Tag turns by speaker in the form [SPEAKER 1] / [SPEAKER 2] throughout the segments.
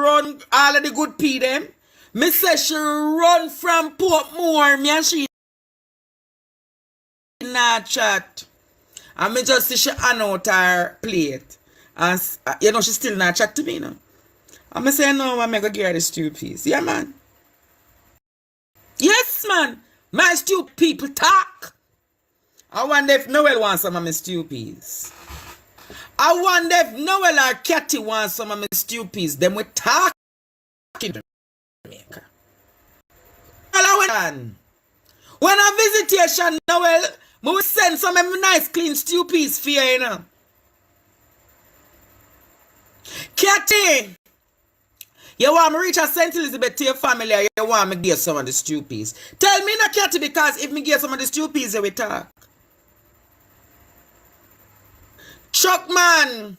[SPEAKER 1] run all of the good pee them. Me say she run from Portmore. Me and she not chat. And me just see she hand out her plate. And you know she still not chat to me now. And me say no, I'm gonna give her the stew piece. Yeah, man. Yes, man. My stew people talk. I wonder if Noel wants some of my stew peas. I wonder if Noel or Cathy wants some of my stew peas. Then we talk in Jamaica. When a visitation, Noel, we will send some of my nice clean stew peas for you, you know. Cathy, you want me reach a St. Elizabeth to your family or you want me give some of the stew peas? Tell me not, Cathy, because if me give some of the stew peas, we talk. Chuck, man.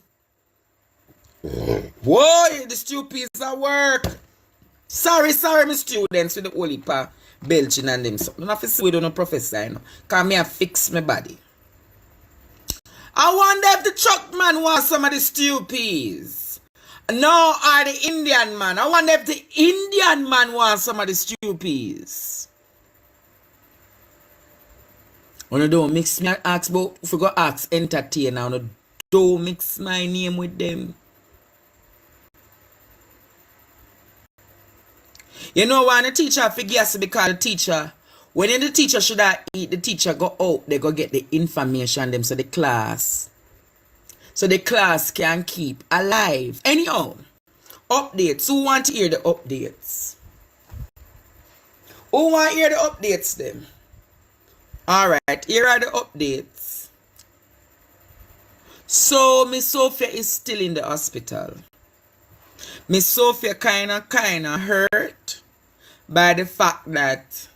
[SPEAKER 1] Boy, the stew peas at work. Sorry, my students with the holy pa belching and them. So, don't have to see we don't know professor, you know. Because me have fix my body. I wonder if the truck man wants some of the stew peas. No, or the Indian man. I wonder if the Indian man wants some of the stew peas. When you don't mix me ask about if you go ask entertain now, don't mix my name with them. You know why the teacher figures because the teacher, when the teacher should have eat, the teacher go out, they go get the information them so the class can keep alive. Anyhow, updates. Who want to hear the updates? Who want to hear the updates them? Alright, here are the updates. So Miss Sophia is still in the hospital. Miss Sophia kinda hurt by the fact that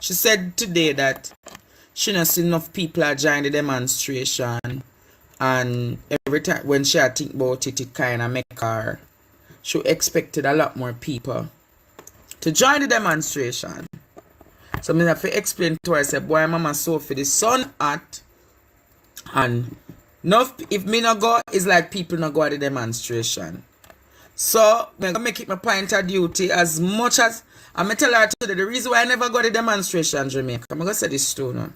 [SPEAKER 1] she said today that she not see enough people are joining the demonstration, and every time when she think about it, it kinda make her. She expected a lot more people to join the demonstration. So I have to explain to her, I said, boy, Mama Sophie, the sun hot, and if me not go, it's like people not go at the demonstration. So, I'm going to make it my point of duty as much as I'm going to tell her today the reason why I never go to the demonstration in Jamaica. I'm going to say this to you.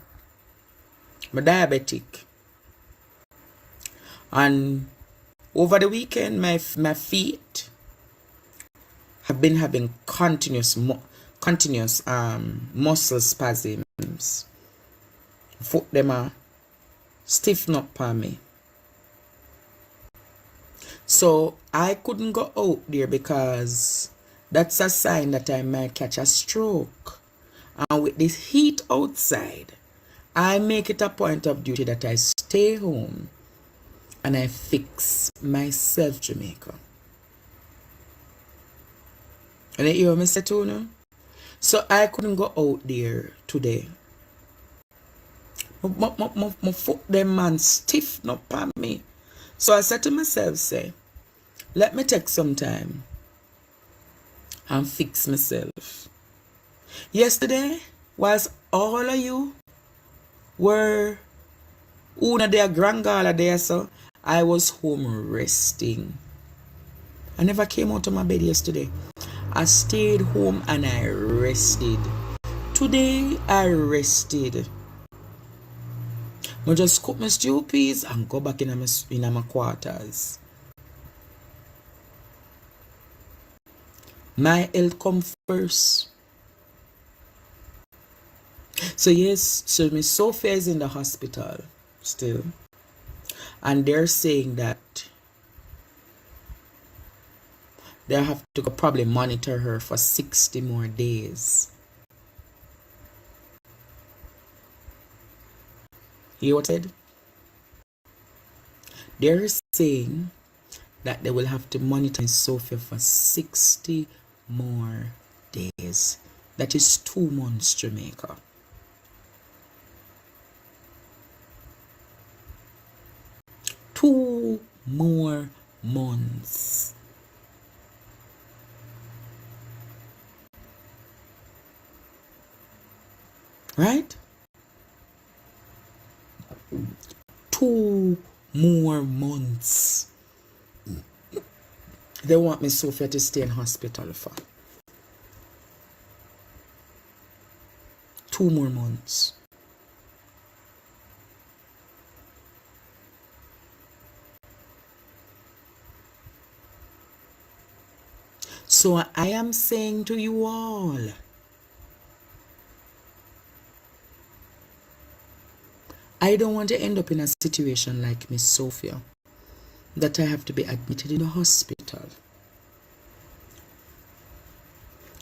[SPEAKER 1] I'm diabetic. And over the weekend, my feet have been having continuous muscle spasms. Foot them are stiffen up on me. So I couldn't go out there because that's a sign that I might catch a stroke. And with this heat outside, I make it a point of duty that I stay home and I fix myself, Jamaica. And you hear me say to you? So I couldn't go out there today. My foot them man stiffen up on me. So I said to myself, say, let me take some time and fix myself. Yesterday, whilst all of you were una their grandgala there, so I was home resting. I never came out of my bed yesterday. I stayed home and I rested. Today, I rested. I just cook my stew peas and go back in my quarters. My health come first. So yes, so Miss Sophia is in the hospital still. And they're saying that they have to probably monitor her for 60 more days. You hear what I said? They're saying that they will have to monitor Miss Sophia for 60 more days. That is 2 months, Jamaica. Two more months. Right? 2 more months. They want Miss Sophia to stay in hospital for 2 more months. So I am saying to you all, I don't want to end up in a situation like Miss Sophia, that I have to be admitted in a hospital.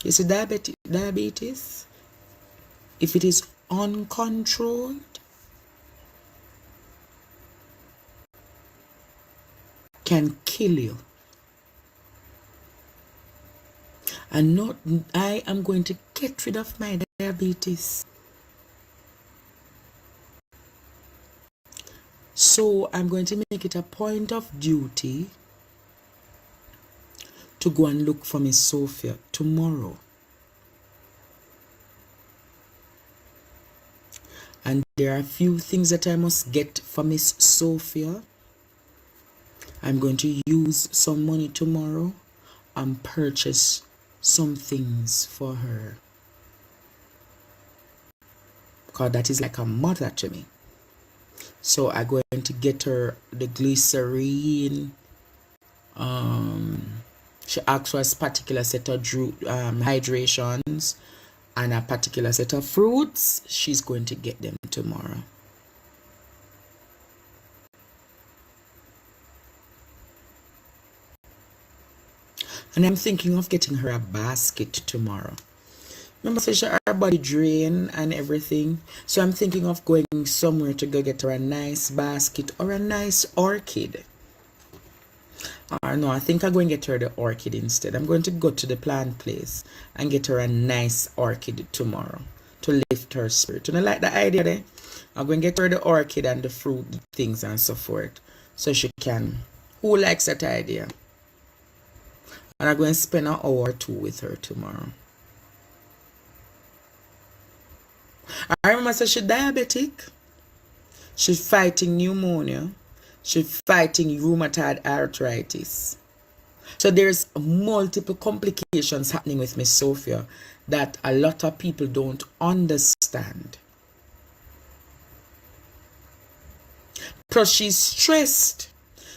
[SPEAKER 1] You see, diabetes, if it is uncontrolled, can kill you. And not, I am going to get rid of my diabetes. So I'm going to make it a point of duty to go and look for Miss Sophia tomorrow. And there are a few things that I must get for Miss Sophia. I'm going to use some money tomorrow and purchase some things for her, because that is like a mother to me. So I'm going to get her the glycerine. She asked for a particular set of hydrations and a particular set of fruits. She's going to get them tomorrow. And I'm thinking of getting her a basket tomorrow. Remember, so her body drain and everything. So I'm thinking of going somewhere to go get her a nice basket or a nice orchid. Or no, I think I'm going to get her the orchid instead. I'm going to go to the plant place and get her a nice orchid tomorrow to lift her spirit. You know, like the idea there? I'm going to get her the orchid and the fruit things and so forth. So she can. Who likes that idea? And I'm going to spend an hour or 2 with her tomorrow. I remember, so she's diabetic. She's fighting pneumonia. She's fighting rheumatoid arthritis. So there's multiple complications happening with Miss Sophia that a lot of people don't understand. Plus she's stressed.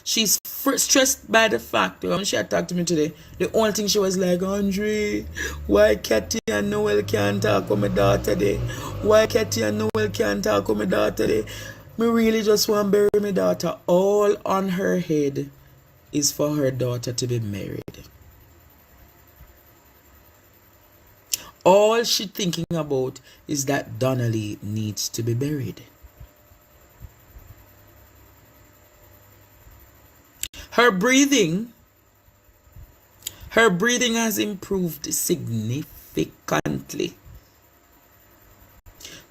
[SPEAKER 1] She's stressed by the fact, when she had talked to me today, the only thing she was like, Andre, why Kathy and Noel can't talk with my daughter today? Why Kathy and Noel can't talk with my daughter today? Me really just want to bury my daughter. All on her head is for her daughter to be married. All she's thinking about is that Donnelly needs to be buried. Her breathing has improved significantly.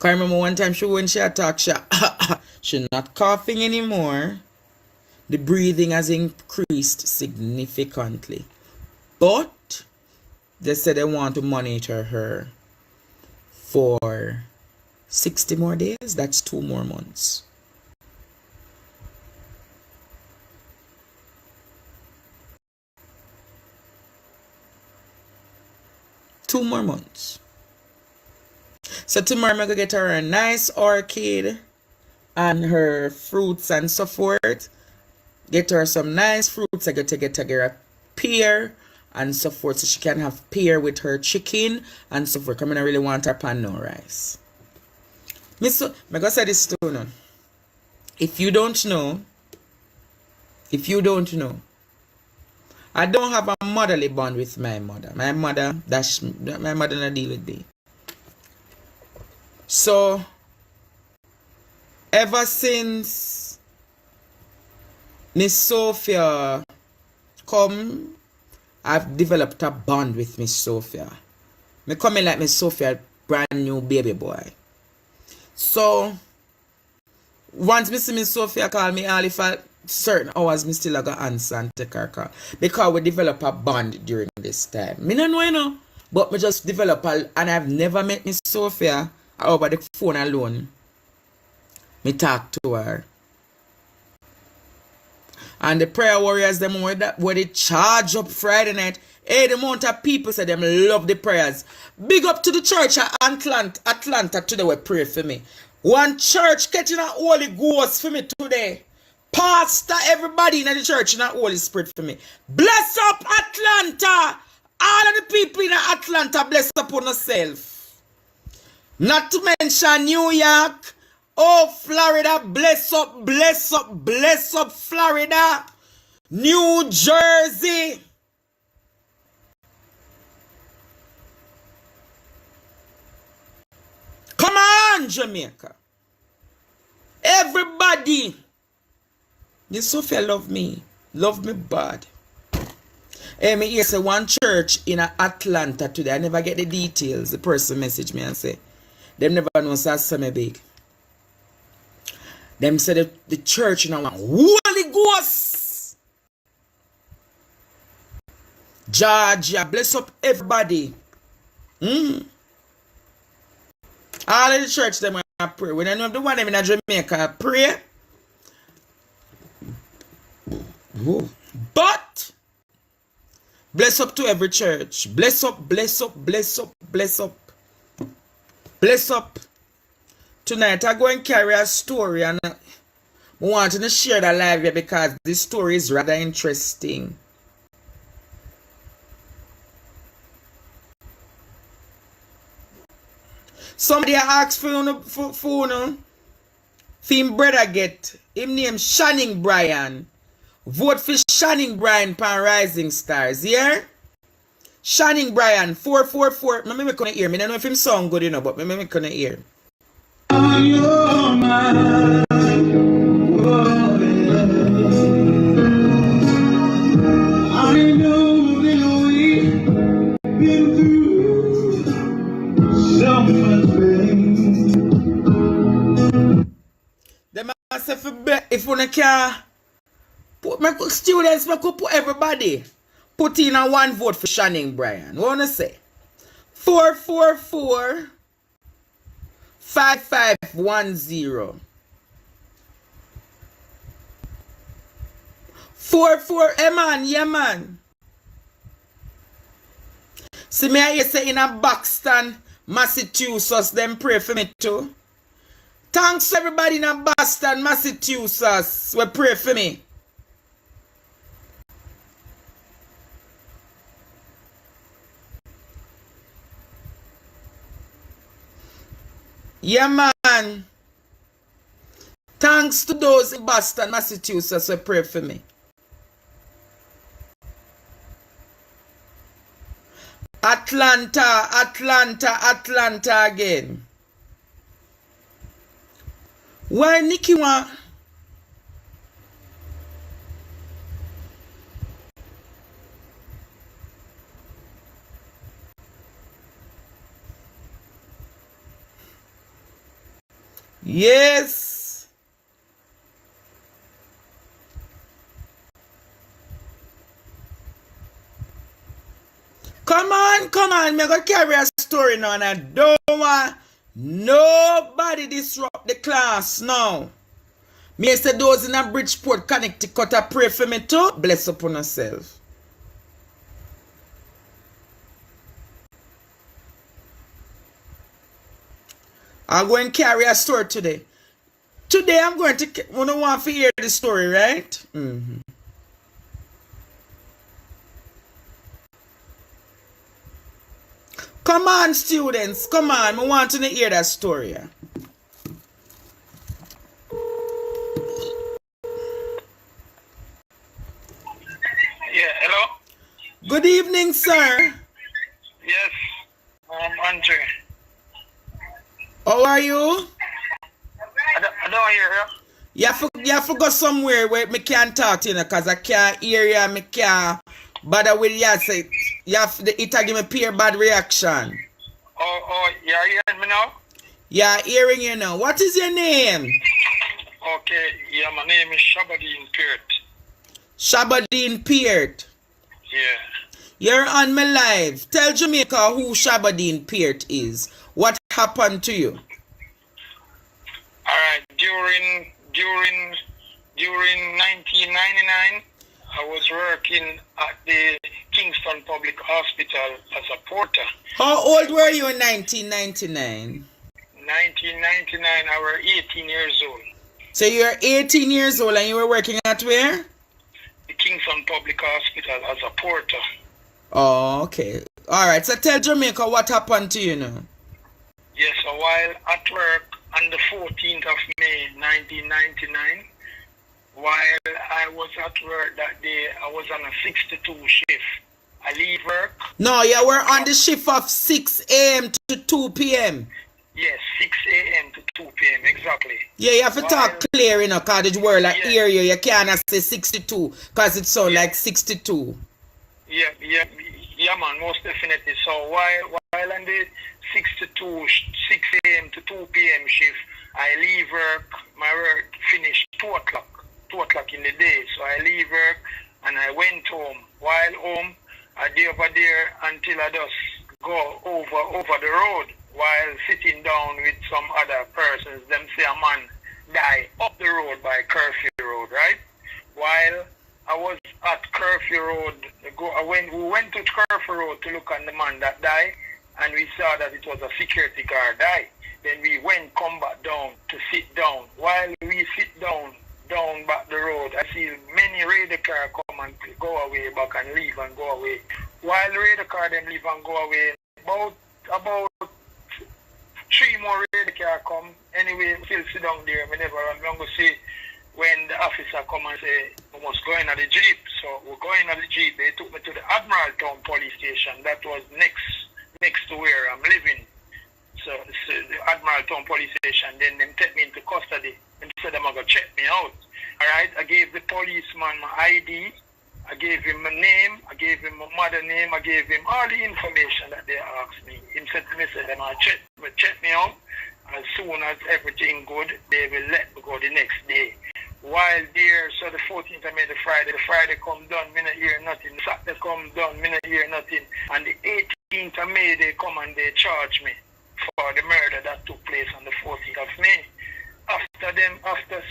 [SPEAKER 1] I remember one time when she attacked, she's not coughing anymore. The breathing has increased significantly. But they said they want to monitor her for 60 more days. That's 2 more months. Two more months. So tomorrow I'm going to get her a nice orchid and her fruits and so forth. Get her some nice fruits. I got to get her a pear and so forth, so she can have pear with her chicken and so forth. I mean, I really want her pan no rice. I'm going to say this to you. If you don't know, I don't have a motherly bond with my mother. My mother not deal with me. So, ever since Miss Sophia come, I've developed a bond with Miss Sophia. Me coming like Miss Sophia, brand new baby boy. So, once Miss Sophia call me, all if I certain hours, me still gonna answer and take her call. Because we develop a bond during this time. Me no know, you know, but me just develop and I've never met Miss Sophia over the phone alone. Me talk to her. And the prayer warriors, them where they charge up Friday night. Hey, the amount of people say them love the prayers. Big up to the church at Atlanta today will pray for me. One church catching a Holy Ghost for me today. Pastor, everybody in the church in a Holy Spirit for me. Bless up Atlanta. All of the people in Atlanta, bless up on yourself. Not to mention New York. Oh, Florida, bless up, bless up, bless up, Florida. New Jersey. Come on, Jamaica. Everybody. This Sophia love me. Love me bad. Hey, me hear say one church in Atlanta today. I never get the details. The person messaged me and say, them never know so me big. Them said the church now want Holy Ghost. Georgia, bless up everybody. All of the church them want pray. When I know the one them in Jamaica pray. But bless up to every church. Bless up, bless up, bless up, bless up. Bless up. Tonight I go and carry a story and I want to share that live here because this story is rather interesting. Somebody asked for him brother get him name Shanning Bryan. Vote for Shanning Bryan pan Rising Stars, yeah? Shanning Bryan 444. Me couldn't hear. Me don't know if him sound good enough, but me couldn't hear. Them say if you can put my students, I could put everybody. Put in a one vote for Shanning Bryan. What wanna say? 444 5510. 44, man, yeah man. See me I say in a Boston, Massachusetts, them pray for me too. Thanks everybody in a Boston, Massachusetts, we pray for me. Yeah man. Thanks to those in Boston, Massachusetts, who pray for me. Atlanta again. Why Nikki want? Yes. Come on. Me go carry a story now and I don't want nobody disrupt the class now. Me say those in a Bridgeport, Connecticut, I pray for me too. Bless upon yourself. I'm going to carry a story today. Today I'm going to want to hear the story, right? Come on, students. Come on. I want to hear that story.
[SPEAKER 2] Yeah, hello?
[SPEAKER 1] Good evening, sir.
[SPEAKER 2] Yes, Andre.
[SPEAKER 1] How are you?
[SPEAKER 2] I don't hear you.
[SPEAKER 1] You have to go somewhere where me can't talk to you because I can't hear you and me can't bother with you. So you have to, it give me peer bad reaction.
[SPEAKER 2] Oh, you are hearing me now?
[SPEAKER 1] Yeah, hearing you now. What is your name?
[SPEAKER 2] Okay, yeah, my name is Shabadine Peart.
[SPEAKER 1] Shabadine Peart.
[SPEAKER 2] Yeah.
[SPEAKER 1] You're on my live. Tell Jamaica who Shabadine Peart is. What happened to you?
[SPEAKER 2] Alright, during During 1999, I was working at the Kingston Public Hospital as a porter.
[SPEAKER 1] How old were you in 1999?
[SPEAKER 2] 1999, I was 18 years old.
[SPEAKER 1] So you were 18 years old and you were working at where?
[SPEAKER 2] The Kingston Public Hospital as a porter.
[SPEAKER 1] Oh, okay. Alright, so tell Jamaica what happened to you now.
[SPEAKER 2] Yes, so while at work on the 14th of May 1999, while I was at work that day, I was on a 6-2 shift. I leave work.
[SPEAKER 1] No, you were on the shift of 6 a.m. to 2 p.m.
[SPEAKER 2] Yes, 6 a.m. to 2 p.m. exactly.
[SPEAKER 1] Yeah, you have to talk clear, you know, because the world
[SPEAKER 2] Yeah.
[SPEAKER 1] hear you. You cannot say 62 because it sounds like 62.
[SPEAKER 2] Yeah, man, most definitely. So while on the 6 a.m. to 2 p.m. shift, I leave work. My work finished 2 o'clock in the day. So I leave work and I went home. While home, I did over there until I just go over the road. While sitting down with some other persons, them say a man die up the road by Curfew Road, right? While I was at Curfew Road, we went to Curfew Road to look at the man that died, and we saw that it was a security guard died. Then we come back down to sit down. While we sit down back the road, I see many radar car come and go away back and leave and go away. While radar car them leave and go away, about 3 more radar car come. Anyway, still sit down there. I'm going to see when the officer come and say, we must go in at the Jeep. So we're going at the Jeep. They took me to the Admiral Town Police Station. That was next to where I'm living. So the Admiral Town Police Station. Then they take me into custody and said they're going to check me out. Alright, I gave the policeman my ID. I gave him my name. I gave him my mother name. I gave him all the information that they asked me. He said to me, they're going to check me out. As soon as everything good, they will let me go the next day. While there, so the 14th of May, the Friday come done, me not hear nothing. The Saturday come done, me not hear nothing. And the 18th of May, they come and they charge me for the murder that took place on the 14th of May. After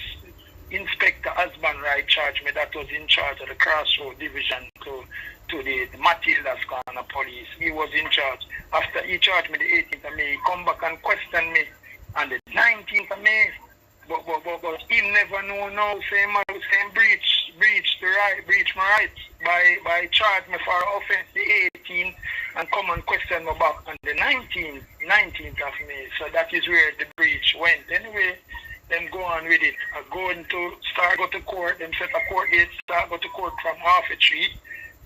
[SPEAKER 2] Inspector Asbanwright charged me, that was in charge of the Crossroad Division to the Matilda's Corner Police. He was in charge. After he charged me the 18th of May, he come back and question me on the 19th of May. But he never know now, same breach my rights by charge me for offense the 18th and come and question me back on the 19th of May. So that is where the breach went. Anyway, them go on with it. I go to court, them set a court date, go to court from half a tree,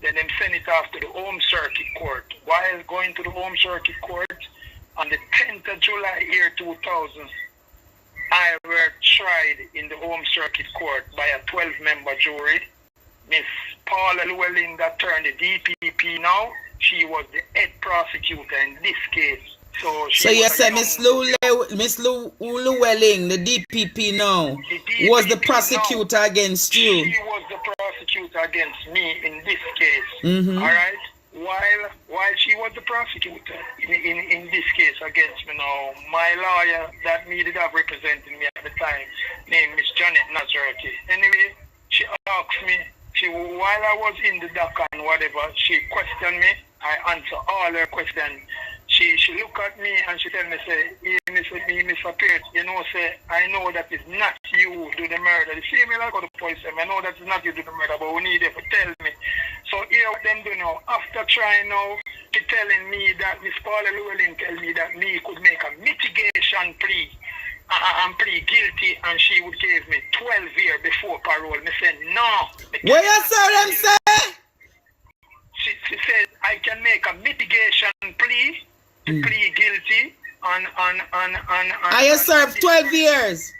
[SPEAKER 2] then them send it off to the Home Circuit Court. While going to the Home Circuit Court, on the 10th of July year 2000, I were tried in the Home Circuit Court by a 12-member jury. Miss Paula Llewellyn, that turned the DPP now, she was the head prosecutor in this case. So
[SPEAKER 1] you say Miss Llewellyn, the DPP now, was the prosecutor against you?
[SPEAKER 2] She was the prosecutor against me in this case.
[SPEAKER 1] Mm-hmm.
[SPEAKER 2] All right? While she was the prosecutor in this case against me now, my lawyer that needed have representing me at the time, named Miss Janet Nazareth. Anyway, she asked me, while I was in the dock and whatever, she questioned me. I answered all her questions. She looked at me and she told me, say, Mr. Pierce, you know, say, I know that it's not you who do the murder. The same way I go to the police, I know that it's not you who do the murder, but we need you to tell me. So here what them do now, after trying now, she telling me that Miss Paula Llewellyn tell me that me could make a mitigation plea and plead guilty, and she would give me 12 years before parole. Me said, no.
[SPEAKER 1] What you saw them say?
[SPEAKER 2] She said, I can make a mitigation plea to plead guilty and
[SPEAKER 1] you served 12 years.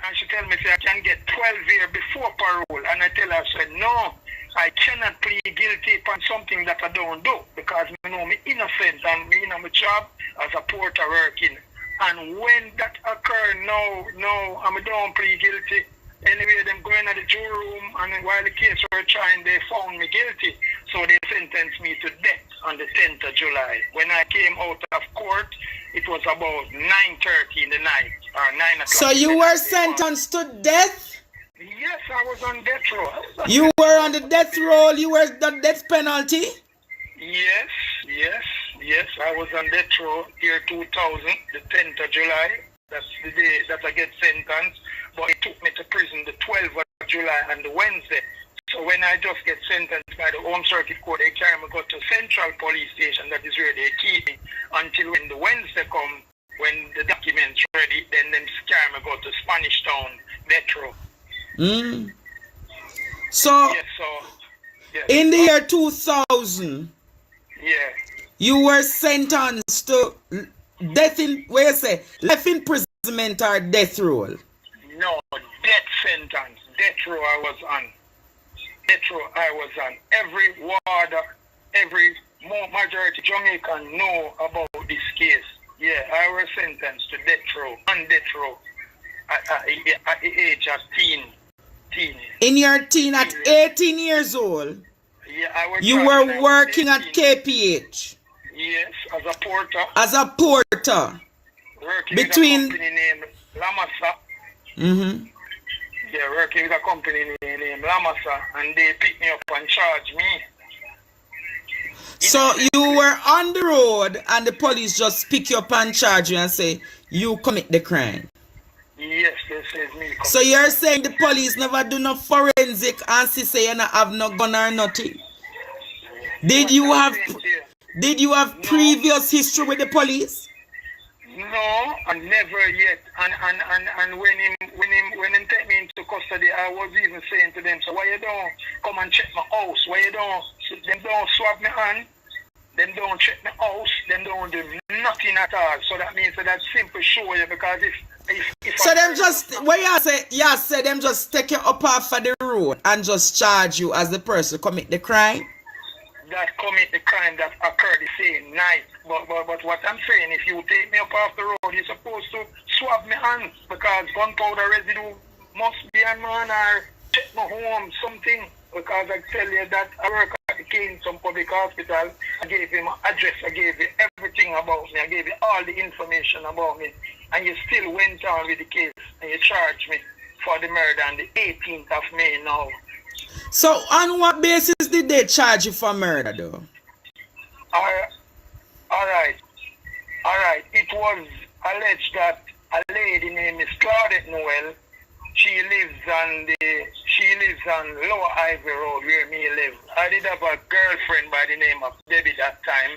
[SPEAKER 2] And she tell me, say, I can get 12 years before parole. And I tell her, I said, no, I cannot plead guilty upon something that I don't do, because I know me innocent and me in my job as a porter working. And when that occurred, no, I don't plead guilty. Anyway, them going to the jury room, and while the case were trying, they found me guilty. So they sentenced me to death on the 10th of July. When I came out of court, it was about 9:30 in the night, or 9 o'clock.
[SPEAKER 1] So you were sentenced to death?
[SPEAKER 2] Yes, I was on death row.
[SPEAKER 1] You were on the death roll. You were the death penalty.
[SPEAKER 2] Yes, yes, yes. I was on death row year 2000, the 10th of July. That's the day that I get sentenced. But it took me to prison the 12th of July and the Wednesday. So when I just get sentenced by the Home Circuit Court, they carry me go to Central Police Station. That is where they keep me until when the Wednesday come, when the documents ready, then them carry me go to Spanish Town, death row.
[SPEAKER 1] So,
[SPEAKER 2] Yes, so yes.
[SPEAKER 1] in the year 2000,
[SPEAKER 2] Yeah.
[SPEAKER 1] you were sentenced to death in, where you say, life imprisonment or death roll?
[SPEAKER 2] No, death sentence. Death row I was on. Death row I was on. Every warder, every majority Jamaican know about this case. Yeah, I was sentenced to death row, on death row, at the age of teen.
[SPEAKER 1] In your teen, at 18 years old,
[SPEAKER 2] Yeah, I was.
[SPEAKER 1] you were working at KPH
[SPEAKER 2] Yes, as a porter.
[SPEAKER 1] as a porter.
[SPEAKER 2] Working
[SPEAKER 1] Between-
[SPEAKER 2] with a company named Lamasa. Yeah, working with a company named Lamasa, and they picked me up and charged me.
[SPEAKER 1] So you were on the road and the police just pick you up and charge you and say you commit the crime.
[SPEAKER 2] Yes, they says me.
[SPEAKER 1] So you're saying the police never do no forensic and say you not have no gun or nothing? Did you have previous history with the police?
[SPEAKER 2] No, and never yet. And when him take me into custody, I was even saying to them, so why you don't come and check my house? Why you don't? Them don't swab me hand. Them don't check my house. Them don't do nothing at all. So that means that simple show you, because if
[SPEAKER 1] So them just, what you say them just take you up off of the road and just charge you as the person commit the crime?
[SPEAKER 2] that commit the crime that occurred the same night. But what I'm saying, if you take me up off the road, you're supposed to swab my hands, because gunpowder residue must be on my hand, or check my home, something. Because I tell you that I work at the Kingston Public Hospital. I gave him my address, I gave you everything about me, I gave you all the information about me, and you still went on with the case and you charged me for the murder on the 18th of May now.
[SPEAKER 1] So on what basis did they charge you for murder though?
[SPEAKER 2] Alright. It was alleged that a lady named Miss Claudette Noel, she lives on Lower Ivy Road where me live. I did have a girlfriend by the name of Debbie that time.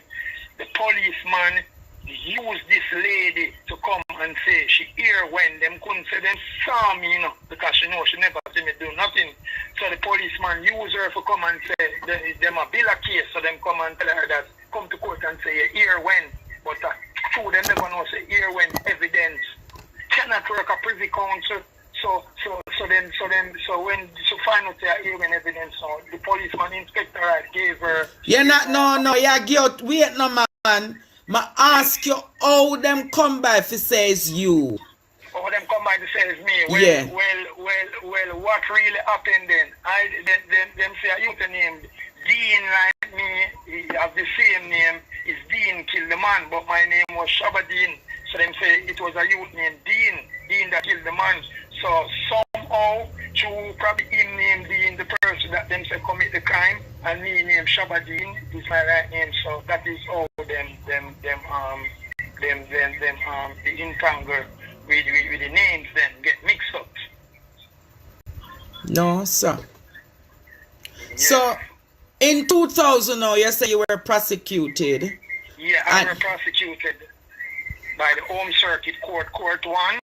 [SPEAKER 2] The policeman used this lady to come and say she hear when them couldn't say them saw me, because she know she never see me do nothing. So the policeman used her to come and say them a bill a case, so them come and tell her that come to court and say you hear when, but true them never know say hear when evidence cannot work a privy council. So when she find out they hear when evidence, so the policeman inspector gave her.
[SPEAKER 1] You're not wait no man. Ma ask you how them come by if it says you.
[SPEAKER 2] Oh, them come by to say it's me. Well,
[SPEAKER 1] Yeah.
[SPEAKER 2] Well, what really happened then? Them say a youth named Dean like me, he have the same name, is Dean killed the man, but my name was Shabadin. So them say it was a youth named Dean that killed the man. So somehow, through probably him named Dean, the person that them say commit the crime, and me named Shabadin is my right name. So that is all the entangle with the names then get mixed up.
[SPEAKER 1] No, sir.
[SPEAKER 2] Yeah.
[SPEAKER 1] So in 2000 now, you say you were prosecuted.
[SPEAKER 2] Yeah, I was prosecuted by the Home Circuit Court, Court 1,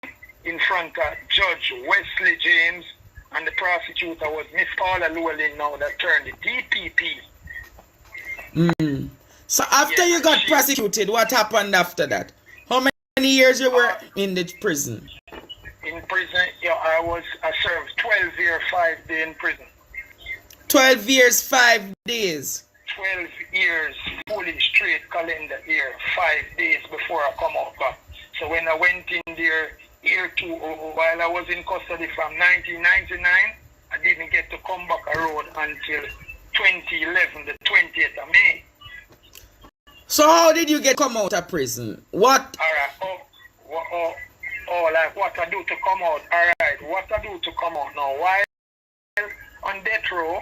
[SPEAKER 2] in front of Judge Wesley James, and the prosecutor was Miss Paula Llewellyn now that turned the DPP.
[SPEAKER 1] So after you got prosecuted, what happened after that? How many years you were in the prison?
[SPEAKER 2] In prison, I served 12 years, 5 days in prison.
[SPEAKER 1] 12 years, 5 days.
[SPEAKER 2] 12 years, fully straight calendar year, 5 days before I come out back. So when I went in there, year 2, while I was in custody from 1999, I didn't get to come back around until 2011, the 20th of May.
[SPEAKER 1] So how did you come out of prison? What?
[SPEAKER 2] Alright, like what I do to come out. Alright, what I do to come out now. While row.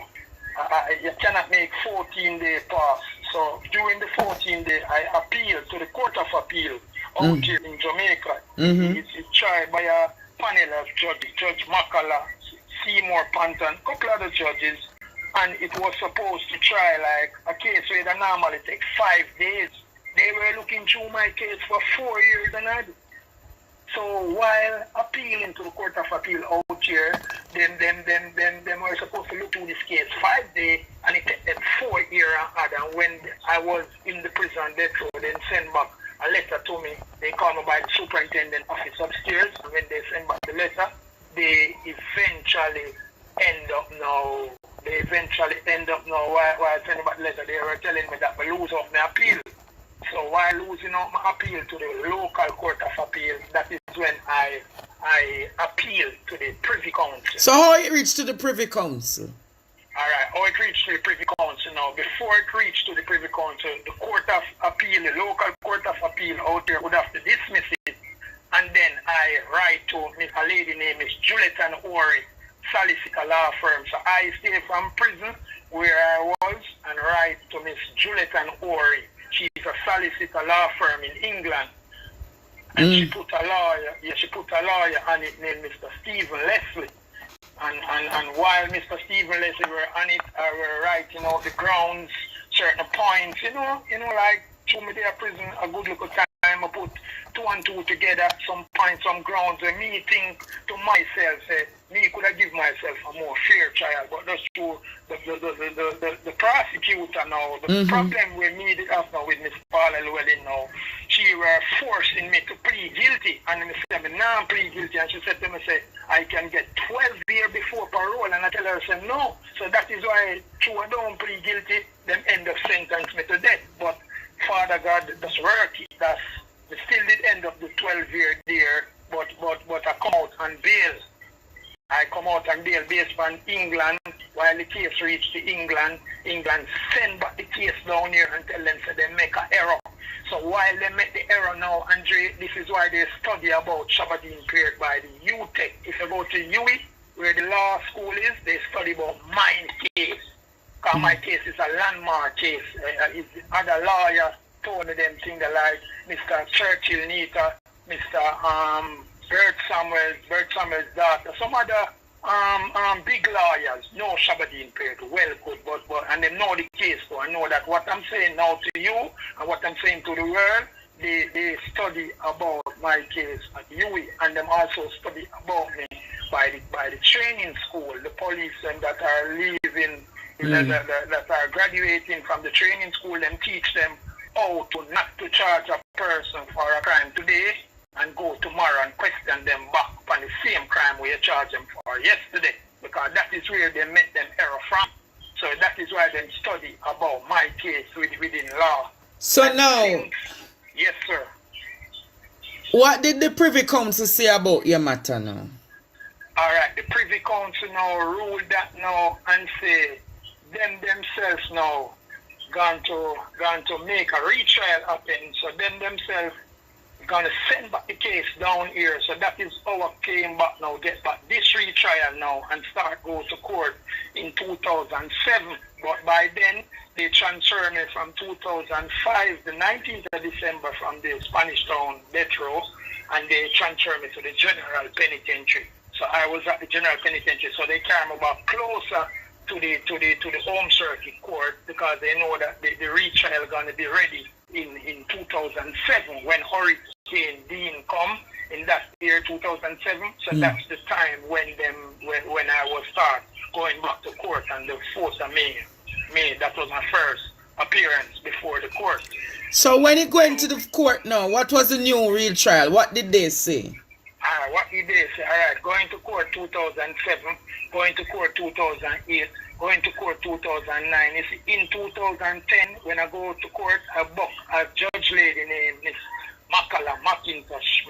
[SPEAKER 2] You cannot make 14-day pass. So during the 14-day, I appealed to the Court of Appeal out here in Jamaica. It's tried by a panel of judges, Judge Makala, Seymour Panton, a couple other judges, and it was supposed to try like a case where it normally takes 5 days. They were looking through my case for 4 years and a. So while appealing to the Court of Appeal out here, them were supposed to look through this case 5 days, and it took them 4 years and a. And when I was in the prison death row, then send back a letter to me. They called me by the superintendent office upstairs, and when they send back the letter, they eventually end up now. While sending back the letter, they were telling me that I lose off my appeal. So while losing out my appeal to the local Court of Appeal, that is when I appealed to the Privy Council.
[SPEAKER 1] So how it reached to the Privy Council?
[SPEAKER 2] Alright, how it reached to the Privy Council now. Before it reached to the Privy Council, the Court of Appeal, the local Court of Appeal out there would have to dismiss it. And then I write to a lady named Miss Juliet and Ori, solicitor law firm. So I stay from prison where I was and write to Miss Juliet and Ori. She's a solicitor law firm in England. And she put a lawyer on it named Mr. Stephen Leslie. And while Mr. Stephen Leslie were on it, I were writing out the grounds, certain points, like to me there prison a good little time. I put 2 and 2 together, some points, some grounds, and me think to myself, me could have given myself a more fair trial, but that's true. The prosecutor now, the problem we me have now with Miss Paula Llewellyn now, she were forcing me to plead guilty, and I said, I'm not plead guilty, and she said to me, I can get 12 years before parole, and I tell her, no. So that is why, true, I don't plead guilty, them end up sentence me to death, but Father God, that's worky, that's still did end up the 12-year there, but I come out on bail. I come out on bail based on England. While the case reached to England send back the case down here and tell them so they make an error. So while they make the error now, Andre, this is why they study about Shabbat cleared by the UTEC. If you go to UWI, where the law school is, they study about my case. Because my case is a landmark case. Other lawyer told them things like Mr. Churchill Nita, Mr. Bert Samuel's daughter, some other big lawyers know Shabadin period well good, but and they know the case, so I know that what I'm saying now to you and what I'm saying to the world, they study about my case at UWI, and them also study about me by the training school, the police and that are leaving, that are graduating from the training school, and teach them how to not to charge a person for a crime today and go tomorrow and question them back on the same crime where you charge them for yesterday, because that is where they make them error from. So that is why they study about my case within law.
[SPEAKER 1] So
[SPEAKER 2] and
[SPEAKER 1] now,
[SPEAKER 2] yes, sir.
[SPEAKER 1] What did the Privy Council say about your matter now?
[SPEAKER 2] Alright, the Privy Council now ruled that now and say them themselves now gone to make a retrial happen. So them themselves gonna send back the case down here. So that is our came back now, get back this retrial now and start go to court in 2007. But by then they transferred me from 2005, the 19th of December, from the Spanish Town death row, and they transferred me to the General Penitentiary. So I was at the General Penitentiary, so they carried me back closer to the Home Circuit Court, because they know that the retrial gonna be ready in 2007 when Hurricane Dean come in that year 2007. So that's the time when I was start going back to court on the 4th of May. That was my first appearance before the court.
[SPEAKER 1] So when it went to the court now, what was the new retrial? What did they say?
[SPEAKER 2] What did they say? Alright, going to court 2007, going to court 2008, going to court 2009. You see, in 2010, when I go to court, I book a judge lady named Miss McIntosh,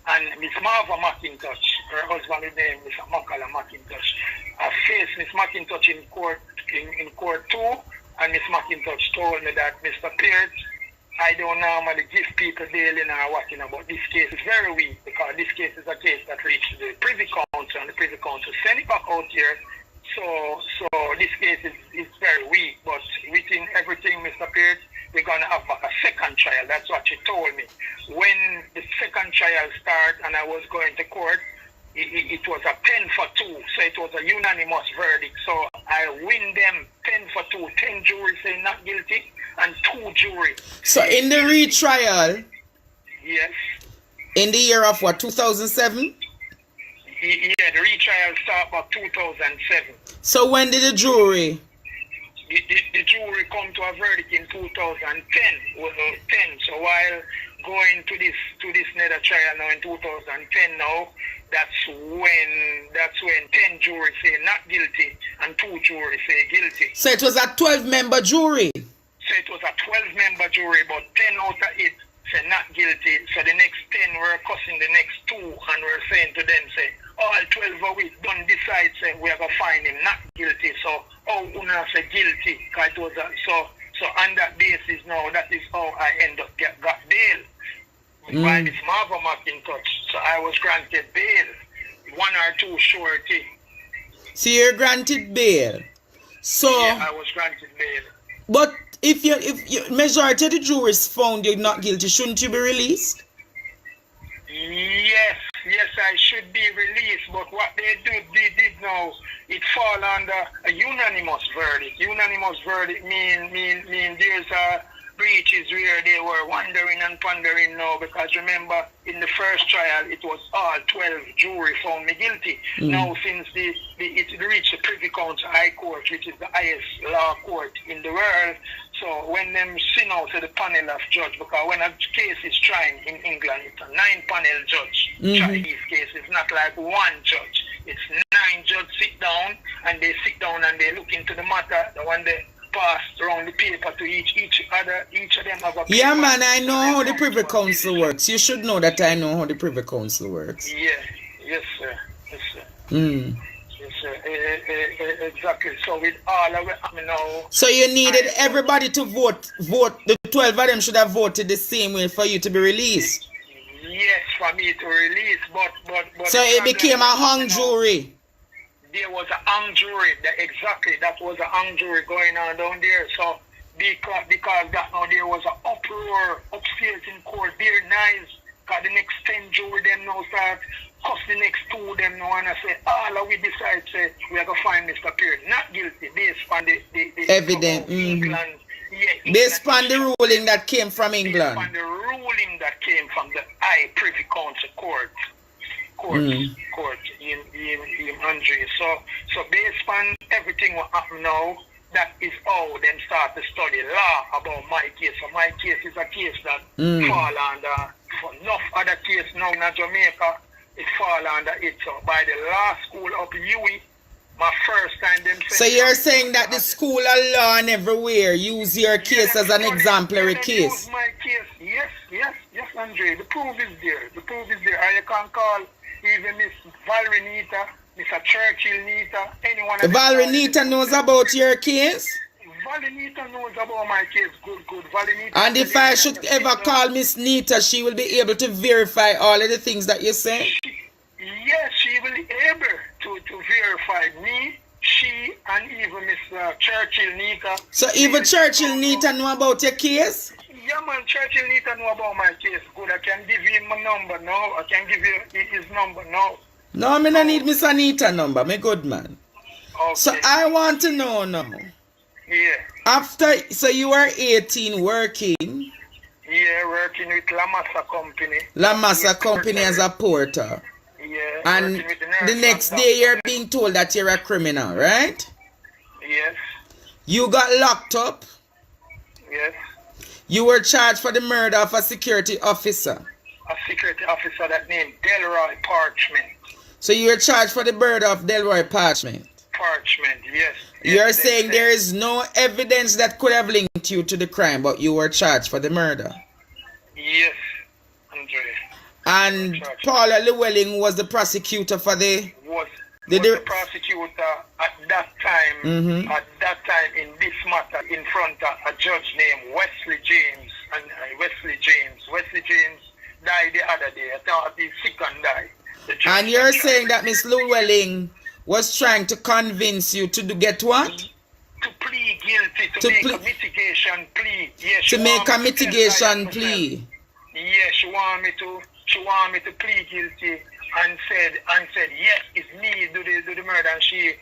[SPEAKER 2] and Miss Marva McIntosh, her husband is named Miss Makala McIntosh. I faced Miss McIntosh in court too, and Miss McIntosh told me that, Mr. Pierce, I don't normally give people daily now what, but this case is very weak, because this case is a case that reached the Privy Council, and the Privy Council send it back out here, So this case is very weak, but within everything, Mr. Pierce, we're gonna have a second trial. That's what she told me. When the second trial started and I was going to court, it was a 10-2, so it was a unanimous verdict. So I win them 10-2, 10 juries say not guilty, and 2 juries.
[SPEAKER 1] So in the retrial,
[SPEAKER 2] yes,
[SPEAKER 1] in the year of what, 2007?
[SPEAKER 2] Yeah, the retrial started about 2007.
[SPEAKER 1] So when did the jury?
[SPEAKER 2] The jury come to a verdict in 2010. So while going to this nether trial now in 2010 now, that's when 10 juries say not guilty and 2 juries say guilty.
[SPEAKER 1] So it was a 12-member jury.
[SPEAKER 2] So it was a 12-member jury, but 10 out of it say not guilty. So the next 10 were cussing the next 2 and we're saying to them, say, all 12 of it don't decide, say, we are going to find him not guilty. So, Una say guilty. It was so on that basis now, that is how I end up got bail. By this Marva McIntosh. So I was granted bail. 1 or 2 surety.
[SPEAKER 1] So you're granted bail. So
[SPEAKER 2] yeah, I was granted bail.
[SPEAKER 1] But if you majority of the jurors found you not guilty, shouldn't you be released?
[SPEAKER 2] Yes, I should be released, but what they did now, it fall under a unanimous verdict. Unanimous verdict mean there's a breaches where they were wondering and pondering now, because remember in the first trial it was all 12 jury found me guilty. Now since it reached the Privy Council High Court, which is the highest law court in the world, so when them send out to the panel of judge, because when a case is tried in England, it's a 9-panel judge try these cases, not like 1 judge. It's 9 judges sit down and they look into the matter, the one they pass around the paper to each of them have a paper.
[SPEAKER 1] Yeah, man, I know how the Privy Council works. You should know that I know how the Privy Council works.
[SPEAKER 2] Yeah, yes, sir. Yes, sir. Yes, sir. Exactly. So with all of it, now.
[SPEAKER 1] So you needed everybody to vote. The 12 of them should have voted the same way for you to be released.
[SPEAKER 2] Yes, for me to release, but
[SPEAKER 1] so it became a hung jury.
[SPEAKER 2] There was a hung jury. That was a hung jury going on down there. So because that now there was an uproar upstairs in court. They're nice. Because the next 10 jury them now start cuss the next 2 them now and I say, all we decide say we are gonna find Mr. Pierre not guilty based on the
[SPEAKER 1] evidence.
[SPEAKER 2] England. Yeah,
[SPEAKER 1] based on the ruling that came from England.
[SPEAKER 2] Based on the ruling that came from the High Privy Council court in Andre. So based on everything what happened now, that is how them start to study law about my case. So my case is a case that fall under for enough other case now in Jamaica, it fall under it. So by the law school up UWI, my first time them.
[SPEAKER 1] So you're saying that the school of law and everywhere use your case as an exemplary case?
[SPEAKER 2] Use my case, yes, Andre. The proof is there. And you can call even Miss Valerie Nita, Mr. Churchill Nita, anyone.
[SPEAKER 1] Valerie Nita knows about your case?
[SPEAKER 2] Valerie Nita knows about my case. Good. Valerie Nita.
[SPEAKER 1] And if I should ever call Miss Nita, she will be able to verify all of the things that you say?
[SPEAKER 2] Yes, she will be able to verify me, she, and even Miss Churchill Nita.
[SPEAKER 1] So even Churchill Nita know about your case?
[SPEAKER 2] Yeah, man, Churchill Nita know about my case. Good, I can give you my number now. I can give you his number now.
[SPEAKER 1] No, me no need Miss Anita number, me good man.
[SPEAKER 2] Okay.
[SPEAKER 1] So I want to know now.
[SPEAKER 2] Yeah.
[SPEAKER 1] So you were 18 working?
[SPEAKER 2] Yeah, working with La Massa Company.
[SPEAKER 1] La Massa Company as a porter?
[SPEAKER 2] Yeah.
[SPEAKER 1] And the next day you're being told that you're a criminal, right?
[SPEAKER 2] Yes.
[SPEAKER 1] You got locked up?
[SPEAKER 2] Yes.
[SPEAKER 1] You were charged for the murder of a security officer?
[SPEAKER 2] A security officer that named Delroy Parchment.
[SPEAKER 1] So you were charged for the murder of Delroy Parchment?
[SPEAKER 2] Parchment, yes.
[SPEAKER 1] You're saying there is no evidence that could have linked you to the crime, but you were charged for the murder?
[SPEAKER 2] Yes, Andre.
[SPEAKER 1] And Paula Llewellyn was the prosecutor for the
[SPEAKER 2] prosecutor at that time. At that time in this matter, in front of a judge named Wesley James. And Wesley James died the other day. I thought he's sick and died.
[SPEAKER 1] And you're saying that Miss Llewellyn was trying to convince you to get what?
[SPEAKER 2] To plead guilty, to make a mitigation plea. Yes,
[SPEAKER 1] to make a mitigation plea.
[SPEAKER 2] Yes, she want me to plead guilty and said yes, it's me do the murder, and she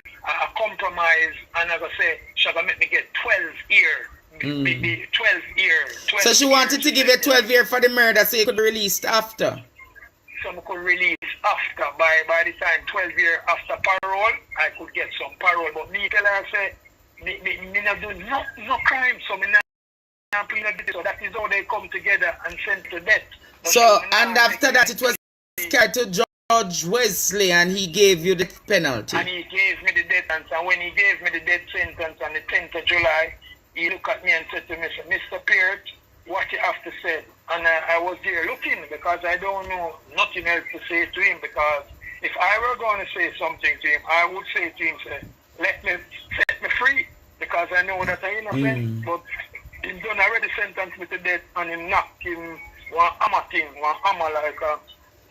[SPEAKER 2] compromise, and as I say, she gonna make me get 12 years. 12 years.
[SPEAKER 1] So she wanted to give you 12 years for the murder, so you could release after.
[SPEAKER 2] So I could release after. By the time 12 years after parole, I could get some parole. But me tell her, say, me not do no crime, so me not plead guilty. So that is how they come together and sent to death. But
[SPEAKER 1] so, and after that, it was carried to Judge Wesley, and he gave you the penalty.
[SPEAKER 2] And he gave me the death sentence. And when he gave me the death sentence on the 10th of July, he looked at me and said to me, Mr. Peart, what you have to say? And I was there looking, because I don't know nothing else to say to him, because if I were going to say something to him, I would say to him, say, set me free, because I know that I'm innocent. But he done already sentenced me to death, and he knocked him one hammer like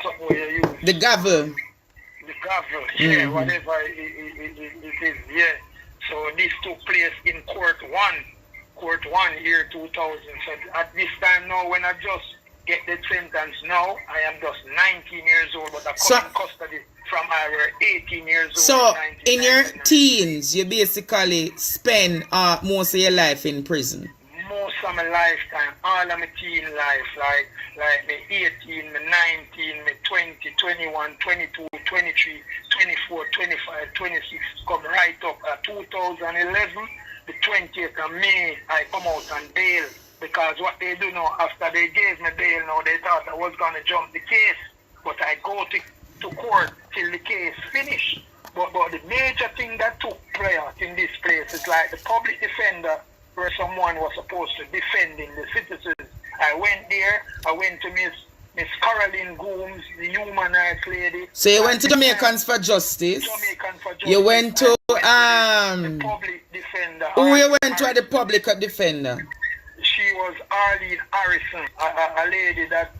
[SPEAKER 2] something where you use.
[SPEAKER 1] The gavel.
[SPEAKER 2] The gavel, yeah, whatever it is, yeah. So this took place in Court 1, year 2000. So at this time now, when I just get the sentence now, I am just 19 years old, but I come in custody from I were 18 years old.
[SPEAKER 1] So in your teens, you basically spend most of your life in prison?
[SPEAKER 2] Most of my lifetime, all of my teen life, like me 18, me 19, me 20, 21, 22, 23, 24, 25, 26, come right up at 2011, the 20th of May, I come out on bail, because what they do now, after they gave me bail now, they thought I was going to jump the case, but I go to court till the case finished. But the major thing that took place in this place is like the public defender, where someone was supposed to defending the citizens. I went there, I went to Miss Caroline Gooms, the human rights lady.
[SPEAKER 1] So you went to Jamaicans for Justice?
[SPEAKER 2] Jamaicans for Justice.
[SPEAKER 1] You went to
[SPEAKER 2] the public defender.
[SPEAKER 1] Who you went to the public defender?
[SPEAKER 2] She was Arlene Harrison, a lady that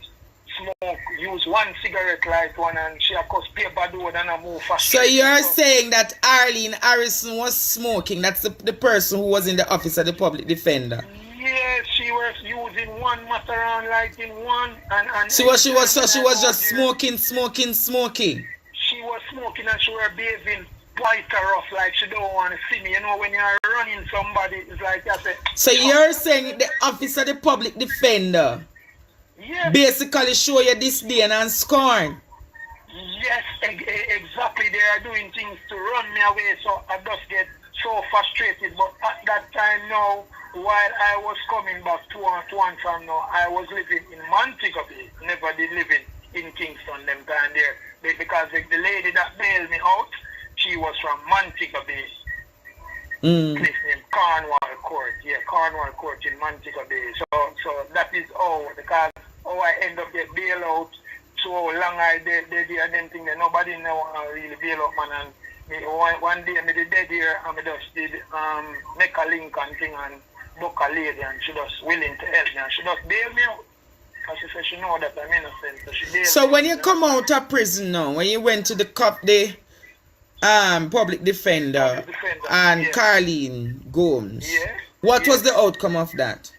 [SPEAKER 2] use one cigarette light one, and she of course paper door and I move fast.
[SPEAKER 1] So you're saying that Arlene Harrison was smoking? That's the person who was in the office of the public defender?
[SPEAKER 2] Yes, she was using one Mataran light in one, and
[SPEAKER 1] she was just smoking.
[SPEAKER 2] She was smoking, and she was behaving quite rough, like she don't want to see me. You know, when you're running somebody, it's like I said.
[SPEAKER 1] So you're saying the office of the public defender? Yes. Basically show you disdain and scorn.
[SPEAKER 2] Yes, exactly. They are doing things to run me away, so I just get so frustrated. But at that time now, while I was coming back to one from now, I was living in Montego Bay. Never did living in Kingston them time there. Because the lady that bailed me out, she was from Montego Bay. Place named Cornwall Court. Yeah, Cornwall Court in Montego Bay. So that is all, because I end up get bail out. So long I did and then think that nobody know really bail out, man. And me, one day I did dead here, and I just did make a link and thing and book a lady, and she just willing to help me, and she just bail me out. Because she said she know that I'm innocent, so she bailed me.
[SPEAKER 1] So when you come out of prison now, when you went to the cop, the public defender and Caroline Gomes, what was the outcome of that?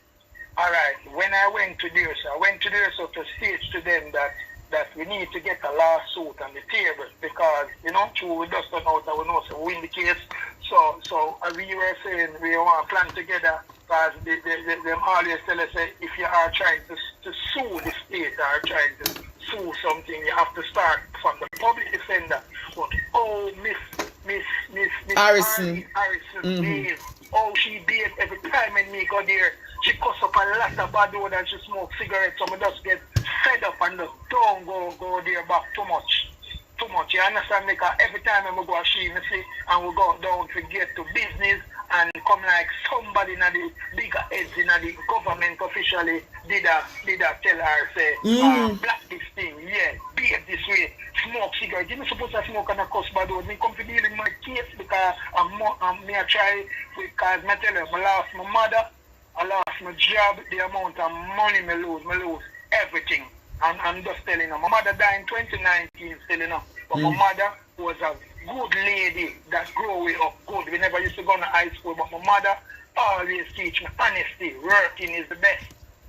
[SPEAKER 2] Alright, when I went to there, to state to them that we need to get a lawsuit on the table, because, you know, we just don't know that we know, so we win the case. So as we were saying, we want to plan together, because they always tell us, if you are trying to sue the state or trying to sue something, you have to start from the public defender. But Miss
[SPEAKER 1] Harrison,
[SPEAKER 2] she behaved every time when me go there. She cuss up a lot of bad word and she smoke cigarettes, so I just get fed up and just don't go there back too much. You understand? Because every time I go she me see, and we go down to get to business and come like somebody in the bigger heads in the government officially did tell her say black this thing, behave this way, smoke cigarette. You're not supposed to smoke and a cuss bad word. Me come to deal in my case because me I try, because I tell you, I lost my mother, I lost my job, the amount of money I lose everything. And I'm just telling you, my mother died in 2019, still enough. But my mother was a good lady that grew me up good. We never used to go to high school, but my mother always teach me honesty. Working is the best.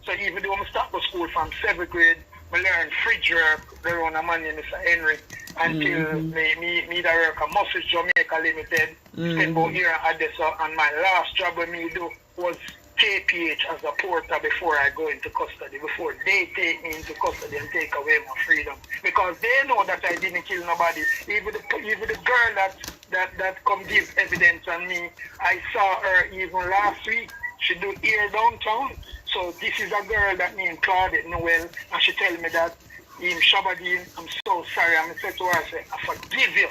[SPEAKER 2] So even though I start to school from 7th grade, I learned fridge work. There on a man named Mr. Henry until me that work at Muscles Jamaica Limited. Spent about a year at Odessa, and my last job with me do was KPH as a porter before I go into custody, before they take me into custody and take away my freedom. Because they know that I didn't kill nobody. Even the girl that come give evidence on me, I saw her even last week. She do here downtown. So this is a girl that named Claudette Noel, and she tell me that Shabadin, I'm so sorry. I'm said to her, I say, I forgive you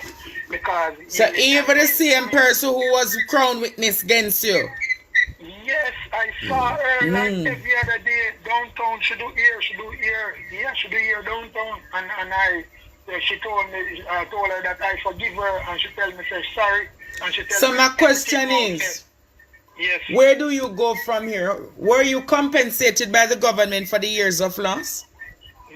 [SPEAKER 2] because.
[SPEAKER 1] So even the same person who was crown witness against you.
[SPEAKER 2] Yes, I saw her like every other day downtown. She do here. Yeah, she do here downtown. And she told me, I told her that I forgive her, and she tell me, say sorry. And she tell
[SPEAKER 1] so
[SPEAKER 2] me,
[SPEAKER 1] my question is,
[SPEAKER 2] yes.
[SPEAKER 1] Where do you go from here? Were you compensated by the government for the years of loss?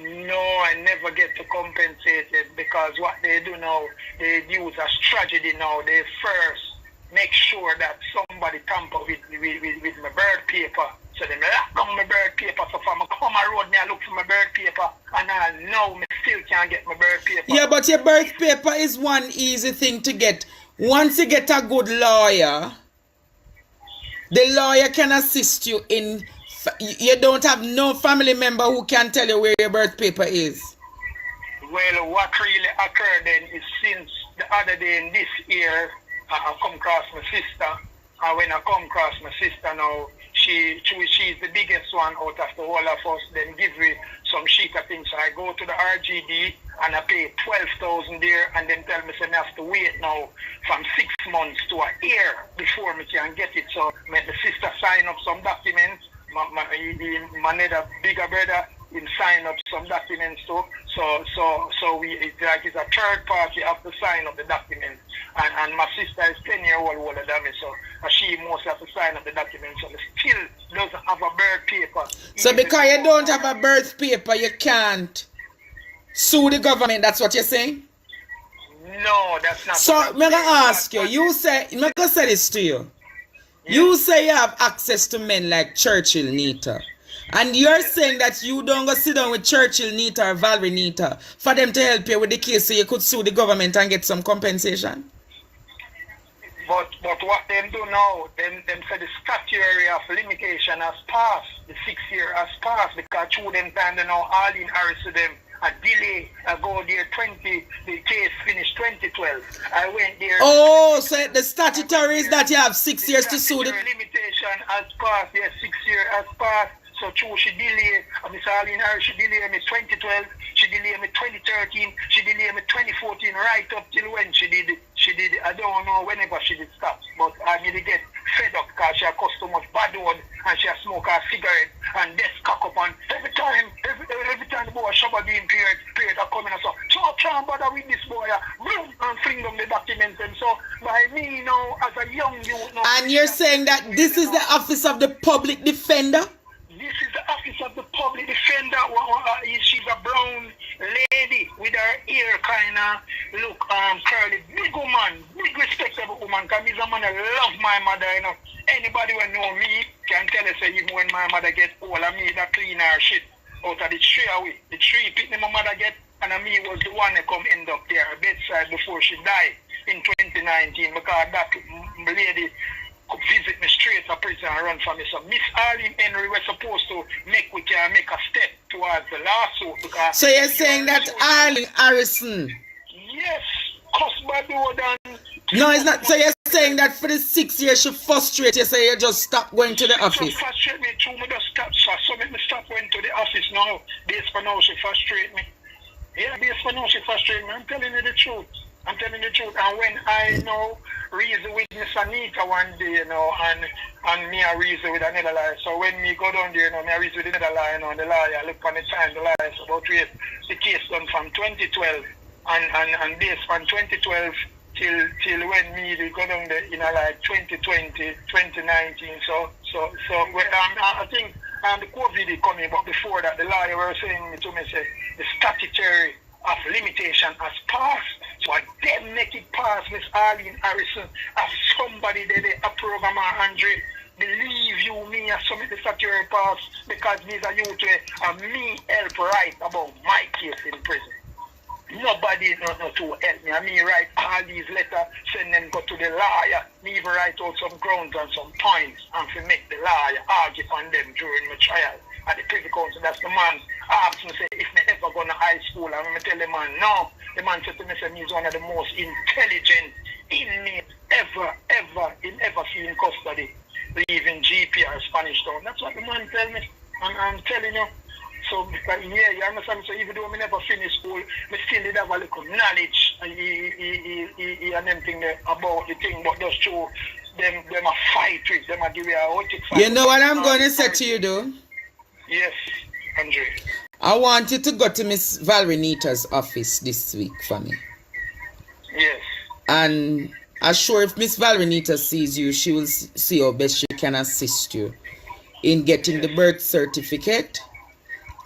[SPEAKER 2] No, I never get to compensate it because what they do now, they use as tragedy now. They first make sure that somebody tamper with my birth paper. So they lock down my birth paper. So if I come a road, I look for my birth paper, and I know me still can't get my birth paper.
[SPEAKER 1] Yeah, but your birth paper is one easy thing to get. Once you get a good lawyer, the lawyer can assist you in. You don't have no family member who can tell you where your birth paper is.
[SPEAKER 2] Well, what really occurred then is since the other day in this year, I come across my sister. And when I come across my sister now, she's the biggest one out of the whole of us. Then give me some sheet of things. So I go to the RGD and I pay 12,000 there, and then tell me so I have to wait now from 6 months to a year before me can get it. So my sister sign up some documents. My nether bigger brother him sign up some documents too. So it's like it's a third party have to sign up the documents. And my sister is 10-year-old older than me, so she must have to sign up the documents. So still doesn't have a birth paper.
[SPEAKER 1] So because you don't have a birth paper, you can't sue the government. That's what you're saying?
[SPEAKER 2] No, that's not.
[SPEAKER 1] So I'm gonna ask you. You say I'm gonna say this to you. Yeah. You say you have access to men like Churchill Nita. And you're saying that you don't go sit down with Churchill Nita or Valerie Nita for them to help you with the case so you could sue the government and get some compensation?
[SPEAKER 2] But what them do now, them say the statutory of limitation has passed. The 6 year has passed because through them time they now all in Harris to them. A delay, I go there the case finished 2012. I went there.
[SPEAKER 1] Oh, so the statutory is that you have 6 years to sue the
[SPEAKER 2] limitation has passed, yes, 6 years has passed. So true, she delayed, Miss Arlene Harris, she delayed me 2012, she delayed me 2013, she delayed me 2014, right up till when she did, I don't know whenever she did stop, but I need to get fed up because she has cost too much bad word and she has smoked a cigarette and desk cock up and every time the boy Shabadin period are coming and so I can't bother with this boy and fling them the documents and so by me now as a young youth now.
[SPEAKER 1] And you're saying that this is the office of the public defender?
[SPEAKER 2] This is the office of the public defender. She's a brown lady with her hair kind of look curly. Big woman, big respectable woman. Because he's a man that love my mother, you know. Anybody who know me can tell us even when my mother get old, I me that clean her shit out of the tree away. The tree picnic my mother get, and me was the one that come end up there her bedside before she died in 2019 because that lady visit me straight to prison and run for me. So Miss Arlene Henry was supposed to make a step towards the lawsuit because.
[SPEAKER 1] So you're saying that Arlene Harrison?
[SPEAKER 2] Yes, cost by the than.
[SPEAKER 1] No, it's not. So you're saying that for the 6 years she frustrated you, so you just stop going to the office?
[SPEAKER 2] She frustrate me too. Me just stop. So make me stop going to the office now. Based for now, she frustrate me. Yeah, based for now, she frustrate me. I'm telling you the truth. I'm telling you the truth. And when I know reason with Miss Anita one day, you know, and me I reason with another lawyer. So when me go down there, you know, me I reason with another lawyer, you know, and the lawyer look on the time, the lawyer is about wait, the case done from 2012 and based from 2012 till when me they go down there, you know, like 2020, 2019. So when, I think the COVID is coming, but before that the lawyer was saying to me say the statutory of limitation has passed. So them make it pass, Miss Arlene Harrison, as somebody that they a program 100. Believe you, me, as some of the statutory pass, because these are you to me help write about my case in prison. Nobody is not to help me. I mean, write all these letters, send them go to the lawyer. Me even write out some grounds and some points and to make the lawyer argue on them during my trial at the privy council. That's the man asked me, say, if me ever go to high school, and I tell the man, no. The man said to me, say, he's one of the most intelligent inmates ever seen in custody, leaving GP or Spanish Town. That's what the man tell me. And I'm telling you. So, yeah, you understand? So, even though I never finished school, I still did have a little knowledge and them thing about the thing, but just show them a fight with them, a give you a whole fight.
[SPEAKER 1] You know what I'm going to say to you, though?
[SPEAKER 2] Yes, Andre.
[SPEAKER 1] I want you to go to Miss Valerie Nita's office this week for me.
[SPEAKER 2] Yes.
[SPEAKER 1] And I'm sure if Miss Valerie Nita sees you, she will see how best she can assist you in getting the birth certificate.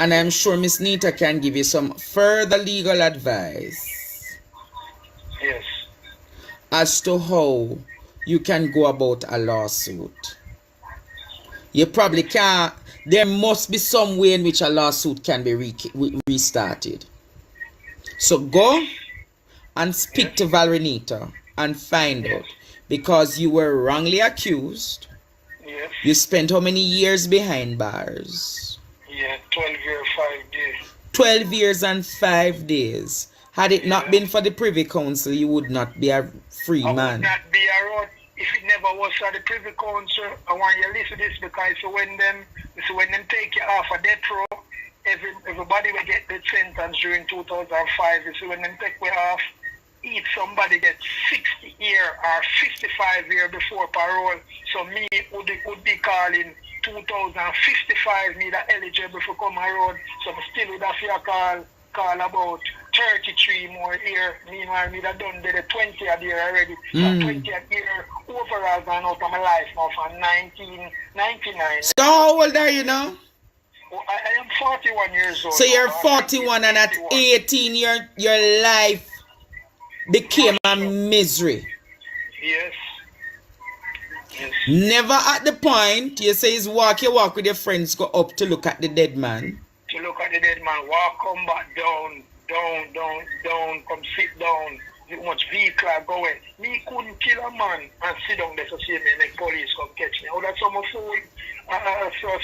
[SPEAKER 1] And I'm sure Miss Nita can give you some further legal advice.
[SPEAKER 2] Yes.
[SPEAKER 1] As to how you can go about a lawsuit. You probably can't. There must be some way in which a lawsuit can be restarted. So go and speak to Valerie Nita and find out. Because you were wrongly accused.
[SPEAKER 2] Yes.
[SPEAKER 1] You spent how many years behind bars?
[SPEAKER 2] Yeah, 12 years, 5 days.
[SPEAKER 1] 12 years and 5 days. Had it not been for the Privy Council, you would not be a free man.
[SPEAKER 2] I would not be around if it never was for the Privy Council. I want you to listen to this because when them take you off a death row, everybody will get the sentence during 2005. You see, when them take you off, if somebody gets 60 years or 55 years before parole, so me would be calling 2055 me that eligible for come around, so I still would have to call about 33 more years. Meanwhile, me that done the 20th year already. So 20th year overall gone out of my life now from 1999.
[SPEAKER 1] So how old are you now?
[SPEAKER 2] Oh, I am 41 years old.
[SPEAKER 1] So you're 41 and at 18 your life became a misery.
[SPEAKER 2] Yes. Yes.
[SPEAKER 1] Never at the point you say you walk with your friends, go up to look at the dead man.
[SPEAKER 2] To look at the dead man, walk, come back down, come sit down. You much vehicle going. Me couldn't kill a man and sit down there to see me make police come catch me. Oh, that's some fool.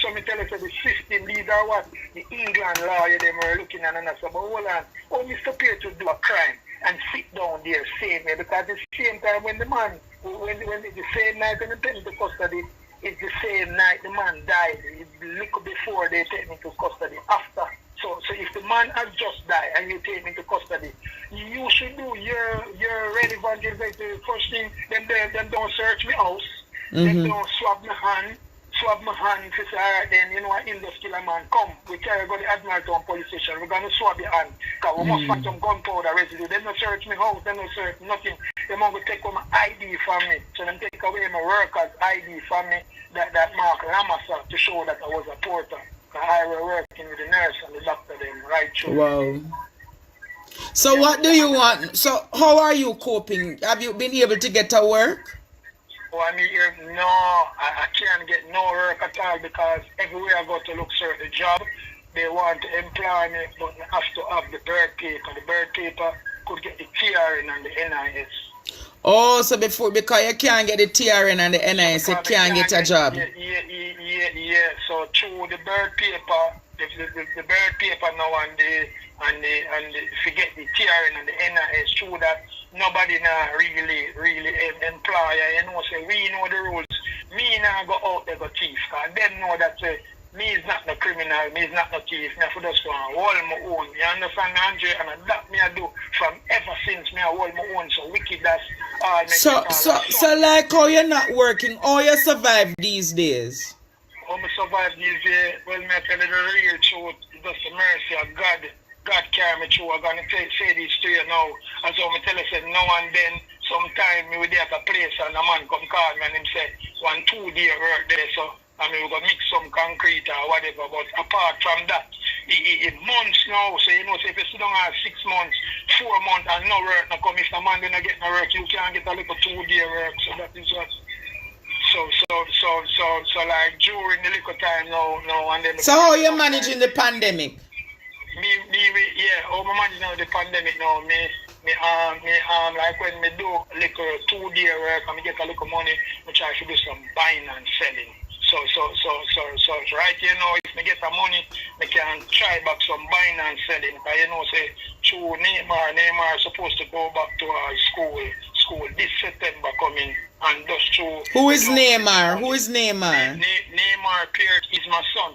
[SPEAKER 2] So me tell you, the system, these are what the England lawyer them were looking at and I said, but hold on, oh, Mr. Pierre to do a crime and sit down there same way, because at the same time when the man, when the same night when they take me to custody, it's the same night the man died. It's look before they take me to custody. After. So if the man has just died and you take me to custody, you should do your relevant investigation. First thing, them don't search me house. Them don't swab my hand to say, alright then, you know what, in the killer man, come, we carry go to the Admiraltown police station, we're gonna swab your hand. Because we must find some gunpowder residue. They don't search me house, they don't search nothing. They want to take away my ID from me. So they take away my worker's ID from me, that Mark Lamasa, to show that I was a porter. I was working with the nurse and the doctor then right through.
[SPEAKER 1] Wow. So what do you want? So how are you coping? Have you been able to get to work?
[SPEAKER 2] Oh, I mean, no, I can't get no work at all because everywhere I go to look for the job, they want to employ me, but I have to have the birth paper. The birth paper could get the TRN and the NIS.
[SPEAKER 1] Oh, so because you can't get the TRN and the NIS, you can't get a job.
[SPEAKER 2] Yeah. So through the birth paper, the birth paper now and if you get the TRN and the NIS, through that nobody now really employer, you know, say we know the rules. Me now go out there go thief, because them know that me is not no criminal, me is not no thief, me for just want to hold my own. You understand, Andre? And that me I do from ever since me I hold my own, so wicked that's all.
[SPEAKER 1] So like how you're not working, how you survive these days?
[SPEAKER 2] How me survive these days? Well, me I tell you the real truth, it's just the mercy of God. God carry me through. I'm going to say this to you now. As I tell you, say, now and then, sometime me will be at a place and a man come call me and him say, 1-2 day work there, so I mean, we're going to mix some concrete or whatever. But apart from that, months now. So you know, so if you sit down at 6 months, 4 months, and no work, no come, if the man didn't get no work, you can't get a little 2-day work. So that is what. So like during the little time now, and then.
[SPEAKER 1] So how you managing the pandemic?
[SPEAKER 2] How I'm managing now the pandemic now. Like when me do little 2-day work and me get a little money, I try to do some buying and selling. So right here now, if me get the money, I can try back some buying and selling. Because you know, say, through Neymar supposed to go back to school this September coming, and just through.
[SPEAKER 1] Who is Neymar?
[SPEAKER 2] Neymar Pierre is my son.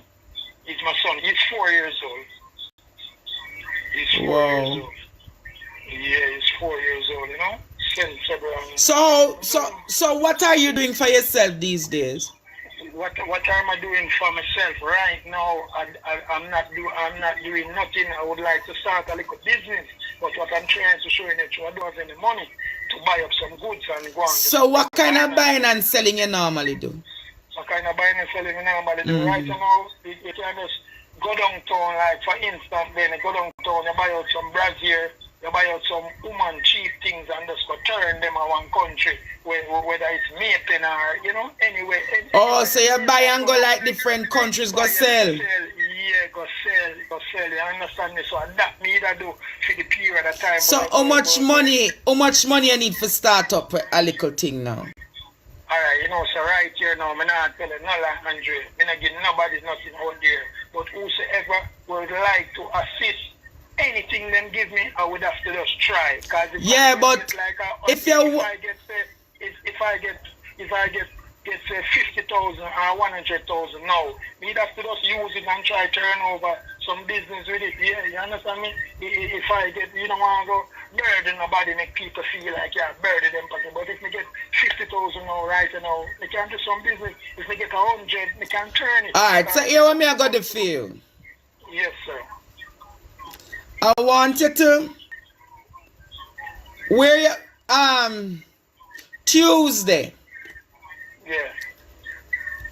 [SPEAKER 2] He's 4 years old. He's 4 years old. Yeah, he's 4 years old, you know? Since February.
[SPEAKER 1] So what are you doing for yourself these days?
[SPEAKER 2] What am I doing for myself right now? I'm not doing nothing. I would like to start a little business, but what I'm trying to show you is I don't have any money to buy up some goods and go on.
[SPEAKER 1] So what kind of buying and selling you normally do?
[SPEAKER 2] What kind of buying and selling you normally do? Right now, you can just go downtown, like for instance, then you go downtown, you buy out some brazier, you buy out some woman cheap things and just go turn them in one country, whether it's mapping or, you know, anyway.
[SPEAKER 1] So you buy and go like different countries, go sell.
[SPEAKER 2] Yeah, go sell. You understand me? So that me that do for the period of time.
[SPEAKER 1] So how much money you need to start up a little thing now?
[SPEAKER 2] Alright, you know, so right here now, I'm not telling no like 100. I'm not giving nobody nothing out there. But whosoever would like to assist anything them give me, I would have to just try. Cause if I get say 50,000 or 100,000 now, we'd have to just use it and try to turn over some business with it. Yeah, you understand me? If I get, you don't want to go burden nobody, make people feel like burden them. But if we get 50,000 now, right now, we can do some business. If we get 100, we can turn it.
[SPEAKER 1] Alright, so here what I got to feel.
[SPEAKER 2] Yes, sir.
[SPEAKER 1] I want you to where you Tuesday.
[SPEAKER 2] Yeah.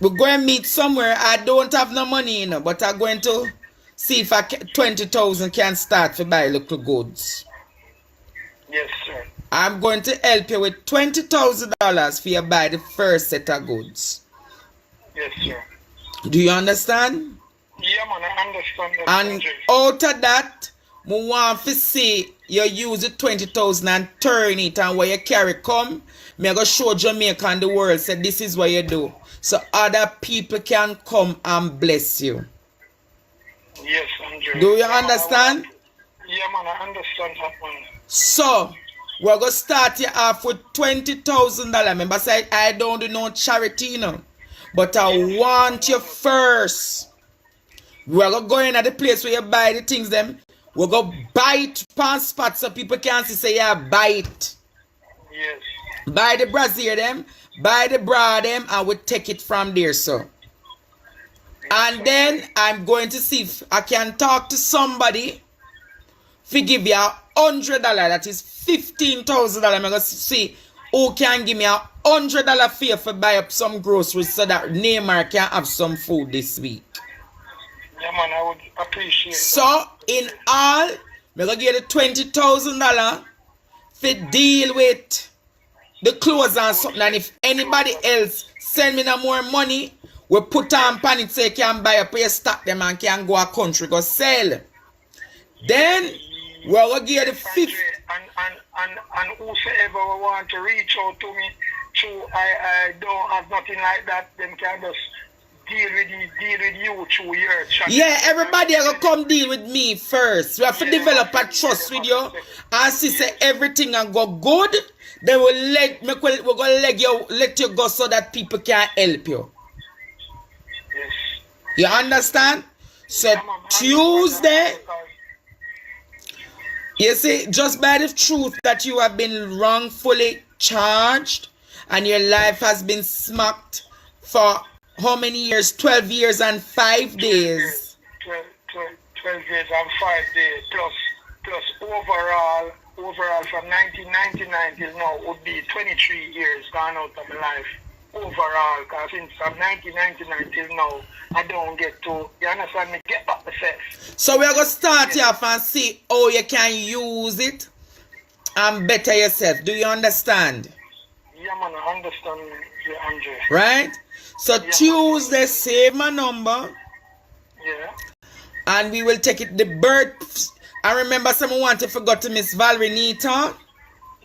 [SPEAKER 1] We're going to meet somewhere. I don't have no money, you know, but I'm going to see if 20,000 can start to buy little goods.
[SPEAKER 2] Yes, sir.
[SPEAKER 1] I'm going to help you with $20,000 for you buy the first set of goods.
[SPEAKER 2] Yes, sir.
[SPEAKER 1] Do you understand?
[SPEAKER 2] Yeah, man, I understand that.
[SPEAKER 1] And out of that, I want to see you use the 20,000 and turn it, and where you carry come, me go show Jamaica and the world, say this is what you do. So other people can come and bless you.
[SPEAKER 2] Yes, Andre.
[SPEAKER 1] Do you understand?
[SPEAKER 2] Yeah, man, I understand that, man.
[SPEAKER 1] So, we're going to start you off with $20,000. Remember, say I don't do no charity, you know. But I want you first. We're going to go in at the place where you buy the things, them. We're going to buy it pan spot so people can see, say, yeah, buy it.
[SPEAKER 2] Yes.
[SPEAKER 1] Buy the brazier, them. Buy the bra, them. And we take it from there, so. And then I'm going to see if I can talk to somebody to give you $100. That is $15,000. I'm going to see who can give me $100 fee for buy up some groceries so that Neymar can have some food this week.
[SPEAKER 2] Yeah, man, I would appreciate
[SPEAKER 1] so
[SPEAKER 2] that.
[SPEAKER 1] In all, I'm going to give you $20,000 to deal with the clothes and something. And if anybody else send me no more money, we put on pan it so you can buy up your stock them and can go a country go sell. Then we're going to give you the fifth.
[SPEAKER 2] And whosoever want to reach out to me, I don't have nothing like that, them can just deal with you through your chat.
[SPEAKER 1] Yeah, everybody are gonna come deal with me first. We have to develop a trust with you. And see say everything and go good, then we're gonna let you go so that people can help you.
[SPEAKER 2] Yes.
[SPEAKER 1] You understand? So Tuesday, you see, just by the truth that you have been wrongfully charged and your life has been smacked for how many years? 12 years and 5 days.
[SPEAKER 2] 12 years and 5 days plus overall from 1999 till now would be 23 years gone out of my life. Overall, because since from 1999 till now, I don't get to, you understand me, get back
[SPEAKER 1] So we're going to start you off and see how you can use it and better yourself. Do you understand?
[SPEAKER 2] Yeah, man, I understand you, Andre.
[SPEAKER 1] Right? So
[SPEAKER 2] Yeah,
[SPEAKER 1] Tuesday, save my number.
[SPEAKER 2] Yeah.
[SPEAKER 1] And we will take it the birth. I remember someone wanted to forgot to Miss Valerie Nita.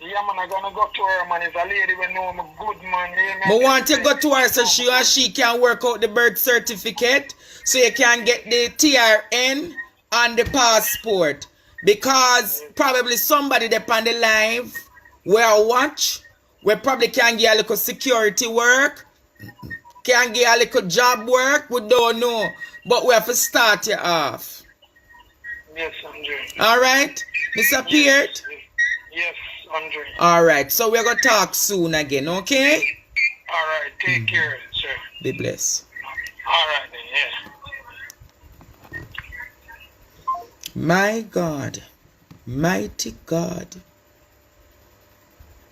[SPEAKER 2] Yeah, man, I'm gonna go to her, man. It's a lady we know I'm a good man.
[SPEAKER 1] But want to go to her so she can work out the birth certificate so you can get the TRN and the passport. Because probably somebody there on the live will watch. We probably can get a little security work. Can get a little job work. We don't know. But we have to start you off.
[SPEAKER 2] Yes, Andre.
[SPEAKER 1] Alright? Mr. Peart?
[SPEAKER 2] Yes, Andre.
[SPEAKER 1] Alright, so we're going to talk soon again, okay?
[SPEAKER 2] Alright, take care, sir.
[SPEAKER 1] Be blessed.
[SPEAKER 2] Alright then, yeah.
[SPEAKER 1] My God, mighty God,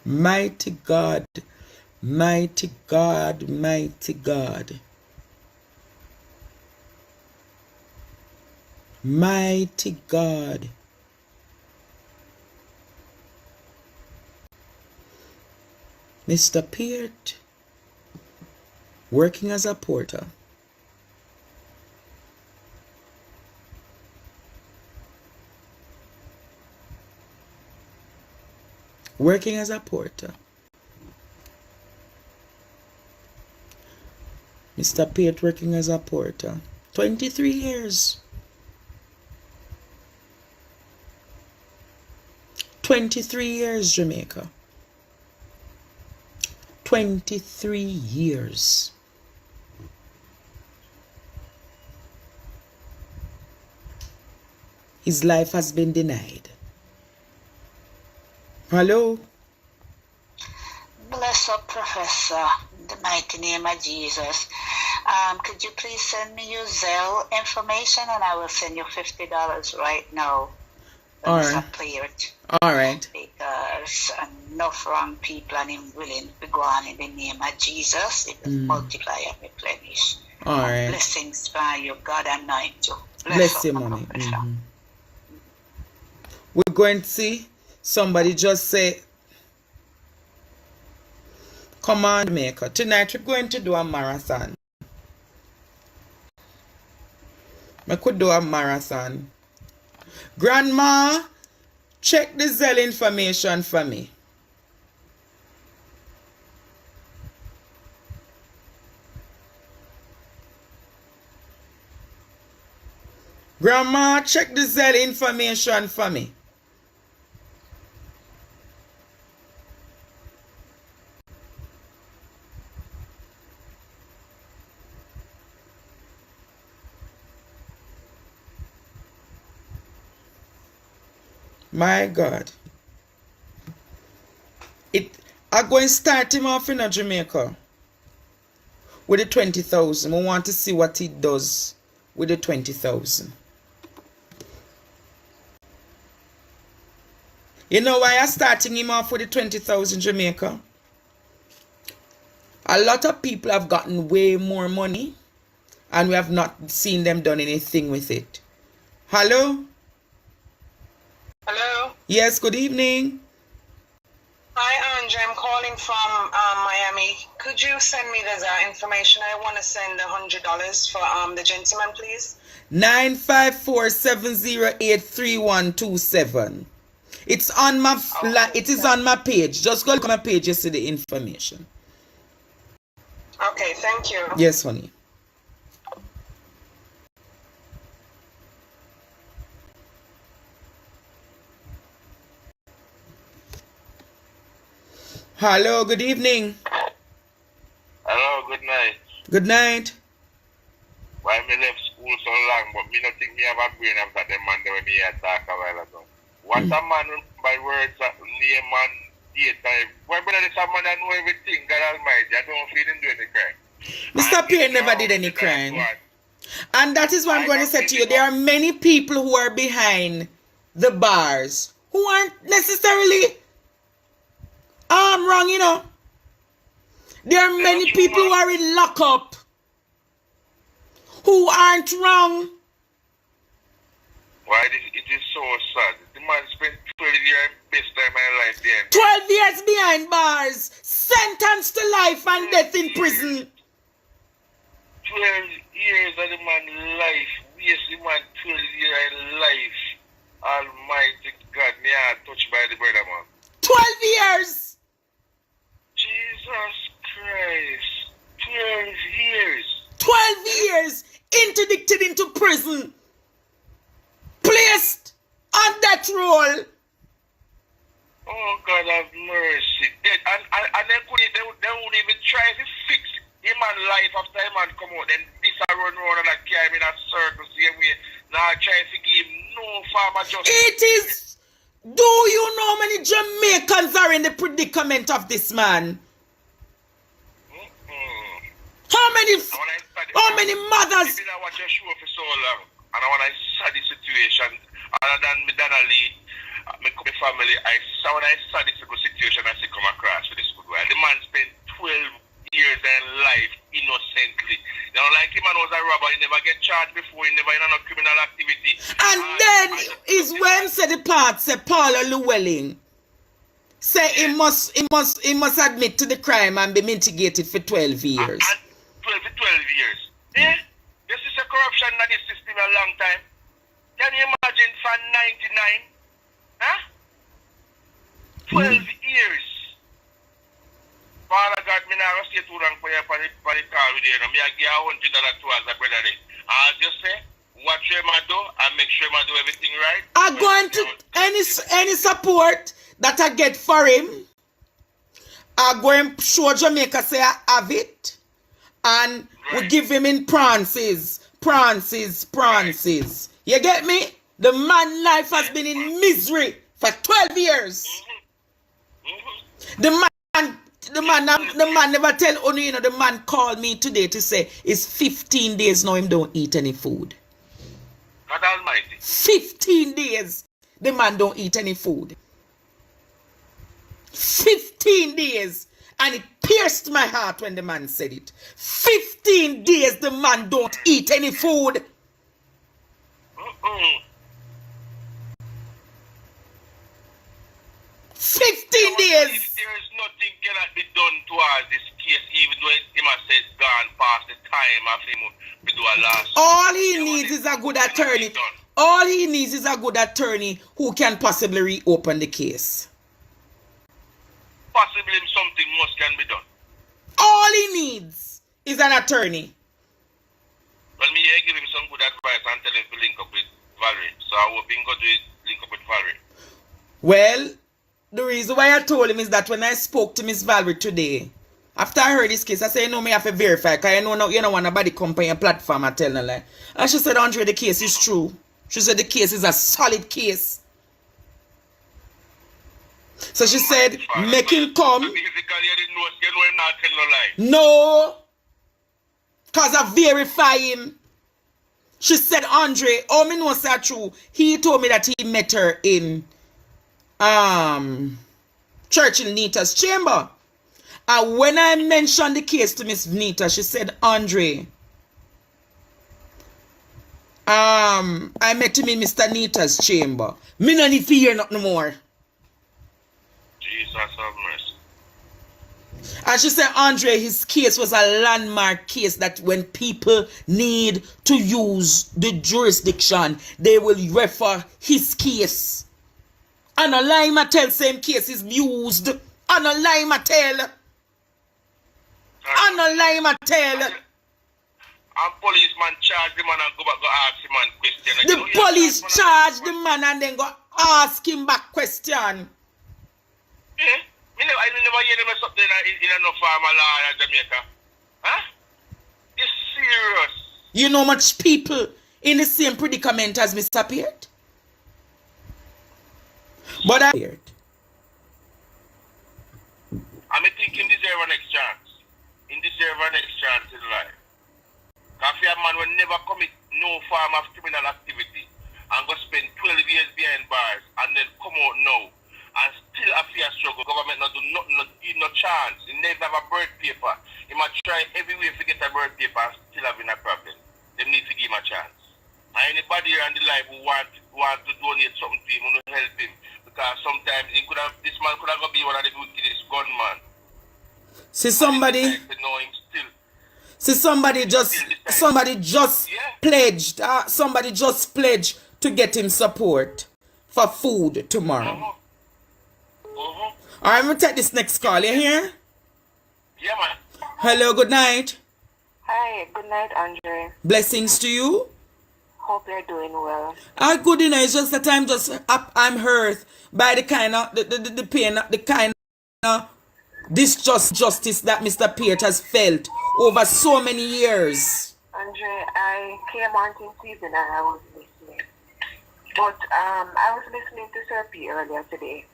[SPEAKER 1] mighty God, mighty God, mighty God, mighty God. Mr. Peart, working as a porter. Working as a porter. Mr. Peart working as a porter. 23 years. 23 years, Jamaica. 23 years. His life has been denied. Hello?
[SPEAKER 3] Bless up, Professor, in the mighty name of Jesus. Could you please send me your Zelle information and I will send you $50 right now.
[SPEAKER 1] All right. All right.
[SPEAKER 3] Because enough wrong people and him willing to go on in the name of Jesus. It will multiply and replenish.
[SPEAKER 1] All right.
[SPEAKER 3] Blessings by you. God anoint you.
[SPEAKER 1] Bless your money. We're going to see somebody just say, Command Maker. Tonight we're going to do a marathon. I could do a marathon. Grandma, check the Zelle information for me. Grandma, check the Zelle information for me. My God. I'm going to start him off in Jamaica with the 20,000. We want to see what he does with the 20,000. You know why I'm starting him off with the 20,000 Jamaica? A lot of people have gotten way more money and we have not seen them done anything with it. Hello?
[SPEAKER 4] Hello?
[SPEAKER 1] Yes, good evening.
[SPEAKER 4] Hi, Andre. I'm calling from Miami. Could you send me the information? I want to send $100 for the gentleman, please.
[SPEAKER 1] 954-708-3127. It's on my it is on my page. Just go look on my page, you see the information.
[SPEAKER 4] Okay, thank you.
[SPEAKER 1] Yes, honey. Hello, good evening.
[SPEAKER 5] Hello, good night.
[SPEAKER 1] Good night.
[SPEAKER 5] Why me left school so long, but me not think me have a brain after them man when me attack a while ago. What a man by words name and date time. Why brother this a man that know everything, God Almighty. I don't feel him do any crime.
[SPEAKER 1] Mr. Peart never did any crime. And that is what I'm going to say to you. There are many people who are behind the bars who aren't necessarily wrong, you know. There are many people who are in lockup who aren't wrong.
[SPEAKER 5] Why it is so sad. The man spent 12 years best time of my life there.
[SPEAKER 1] 12 years behind bars, sentenced to life and death in prison.
[SPEAKER 5] 12 years of the man's life. Yes, the man 12 years in life. Almighty God, me are touched by the brother, man.
[SPEAKER 1] 12 years.
[SPEAKER 5] Jesus Christ. 12 years.
[SPEAKER 1] 12 years interdicted into prison. Placed on that roll.
[SPEAKER 5] Oh, God have mercy. And they won't even try to fix him and life after him and come out. Then this I run around and I carry him in a circle same way. Now I try to give him no farmer justice.
[SPEAKER 1] It is. Do you know how many Jamaicans are in the predicament of this man? How many mothers?
[SPEAKER 5] I want to show for so long. And I want to sad the situation. Other than me Dana Lee, my family, when I saw this situation, I said come across for this good while. The man spent 12 years in life innocently. You know, like him man was a robber, he never get charged before, he never in no criminal activity.
[SPEAKER 1] And then is when said the part say Paula Llewellyn say he must admit to the crime and be mitigated for 12 years.
[SPEAKER 5] And 12 years. Eh? This is a corruption in this system a long time. Can you imagine from 99? Huh? 12 years. Father God, me not say too long for you for the car with you. Me I give $100 towards the brother there. I'll just say, watch him do and make sure I do everything right.
[SPEAKER 1] I'm going to any support that I get for him. I'm going to show Jamaica say I have it. And we give him in prances. You get me? The man life has been in misery for 12 years. The man never tell only, you know, the man called me today to say it's 15 days now him don't eat any food.
[SPEAKER 5] God Almighty.
[SPEAKER 1] 15 days the man don't eat any food. 15 days. And it pierced my heart when the man said it. 15 days the man don't eat any food. 15 days.
[SPEAKER 5] There is nothing cannot be done towards this case, even though him has said gone past the time of him to do a last.
[SPEAKER 1] All he needs is a good attorney. All he needs is a good attorney who can possibly reopen the case.
[SPEAKER 5] Possibly something must can be done.
[SPEAKER 1] All he needs is an attorney.
[SPEAKER 5] Well, me I give him some good advice and tell him to link up with Valerie. So I hope he can go to link up with Valerie.
[SPEAKER 1] Well, the reason why I told him is that when I spoke to Miss Valerie today, after I heard this case, I said, you know, me have to verify, because you don't want nobody come on your platform and tell no lie. And she said, Andre, the case is true. She said the case is a solid case. So she said, make him come. No. Because I verify him. She said, Andre, oh, me know say true. He told me that he met her in Churchill Nita's chamber. And when I mentioned the case to Miss Nita, she said, Andre, I met him in Mr. Nita's chamber. Me no need to hear nothing more.
[SPEAKER 5] Jesus have mercy.
[SPEAKER 1] And she said, Andre, his case was a landmark case that when people need to use the jurisdiction, they will refer his case. And a lie ma tell same case is used. And a lie ma tell. And a lie ma tell.
[SPEAKER 5] And policeman charge the man and go back go ask him man question.
[SPEAKER 1] The police charge the man and then go ask him back question.
[SPEAKER 5] Yeah? I never hear them something in no farmer law in Jamaica. Huh? It's serious.
[SPEAKER 1] You know much people in the same predicament as Mr. Peart? But I heard.
[SPEAKER 5] I think him deserve a next chance. He deserve a next chance in life. Because a man will never commit no form of criminal activity and go spend 12 years behind bars and then come out now and still a fear struggle. Government not do nothing, no chance. He never have a birth paper. He must try every way to get a birth paper and still having a problem. They need to give him a chance. Anybody here on the live who want to donate something to him, want to help him. Because sometimes this man could have be one of the wickedest gunman.
[SPEAKER 1] See somebody.
[SPEAKER 5] To know him still.
[SPEAKER 1] See somebody just pledged. Somebody just pledged to get him support for food tomorrow. Alright, I'm gonna take this next call. You hear?
[SPEAKER 5] Yeah, man.
[SPEAKER 1] Hello, good night.
[SPEAKER 6] Hi, good night, Andre.
[SPEAKER 1] Blessings to you.
[SPEAKER 6] Hope you're doing well.
[SPEAKER 1] Good enough. It's just that I'm hurt by the kind of the pain, the kind of justice that Mr. Peart has felt over so many years.
[SPEAKER 6] Andre, I came on to season and I was listening. But I was listening to Sir P earlier today,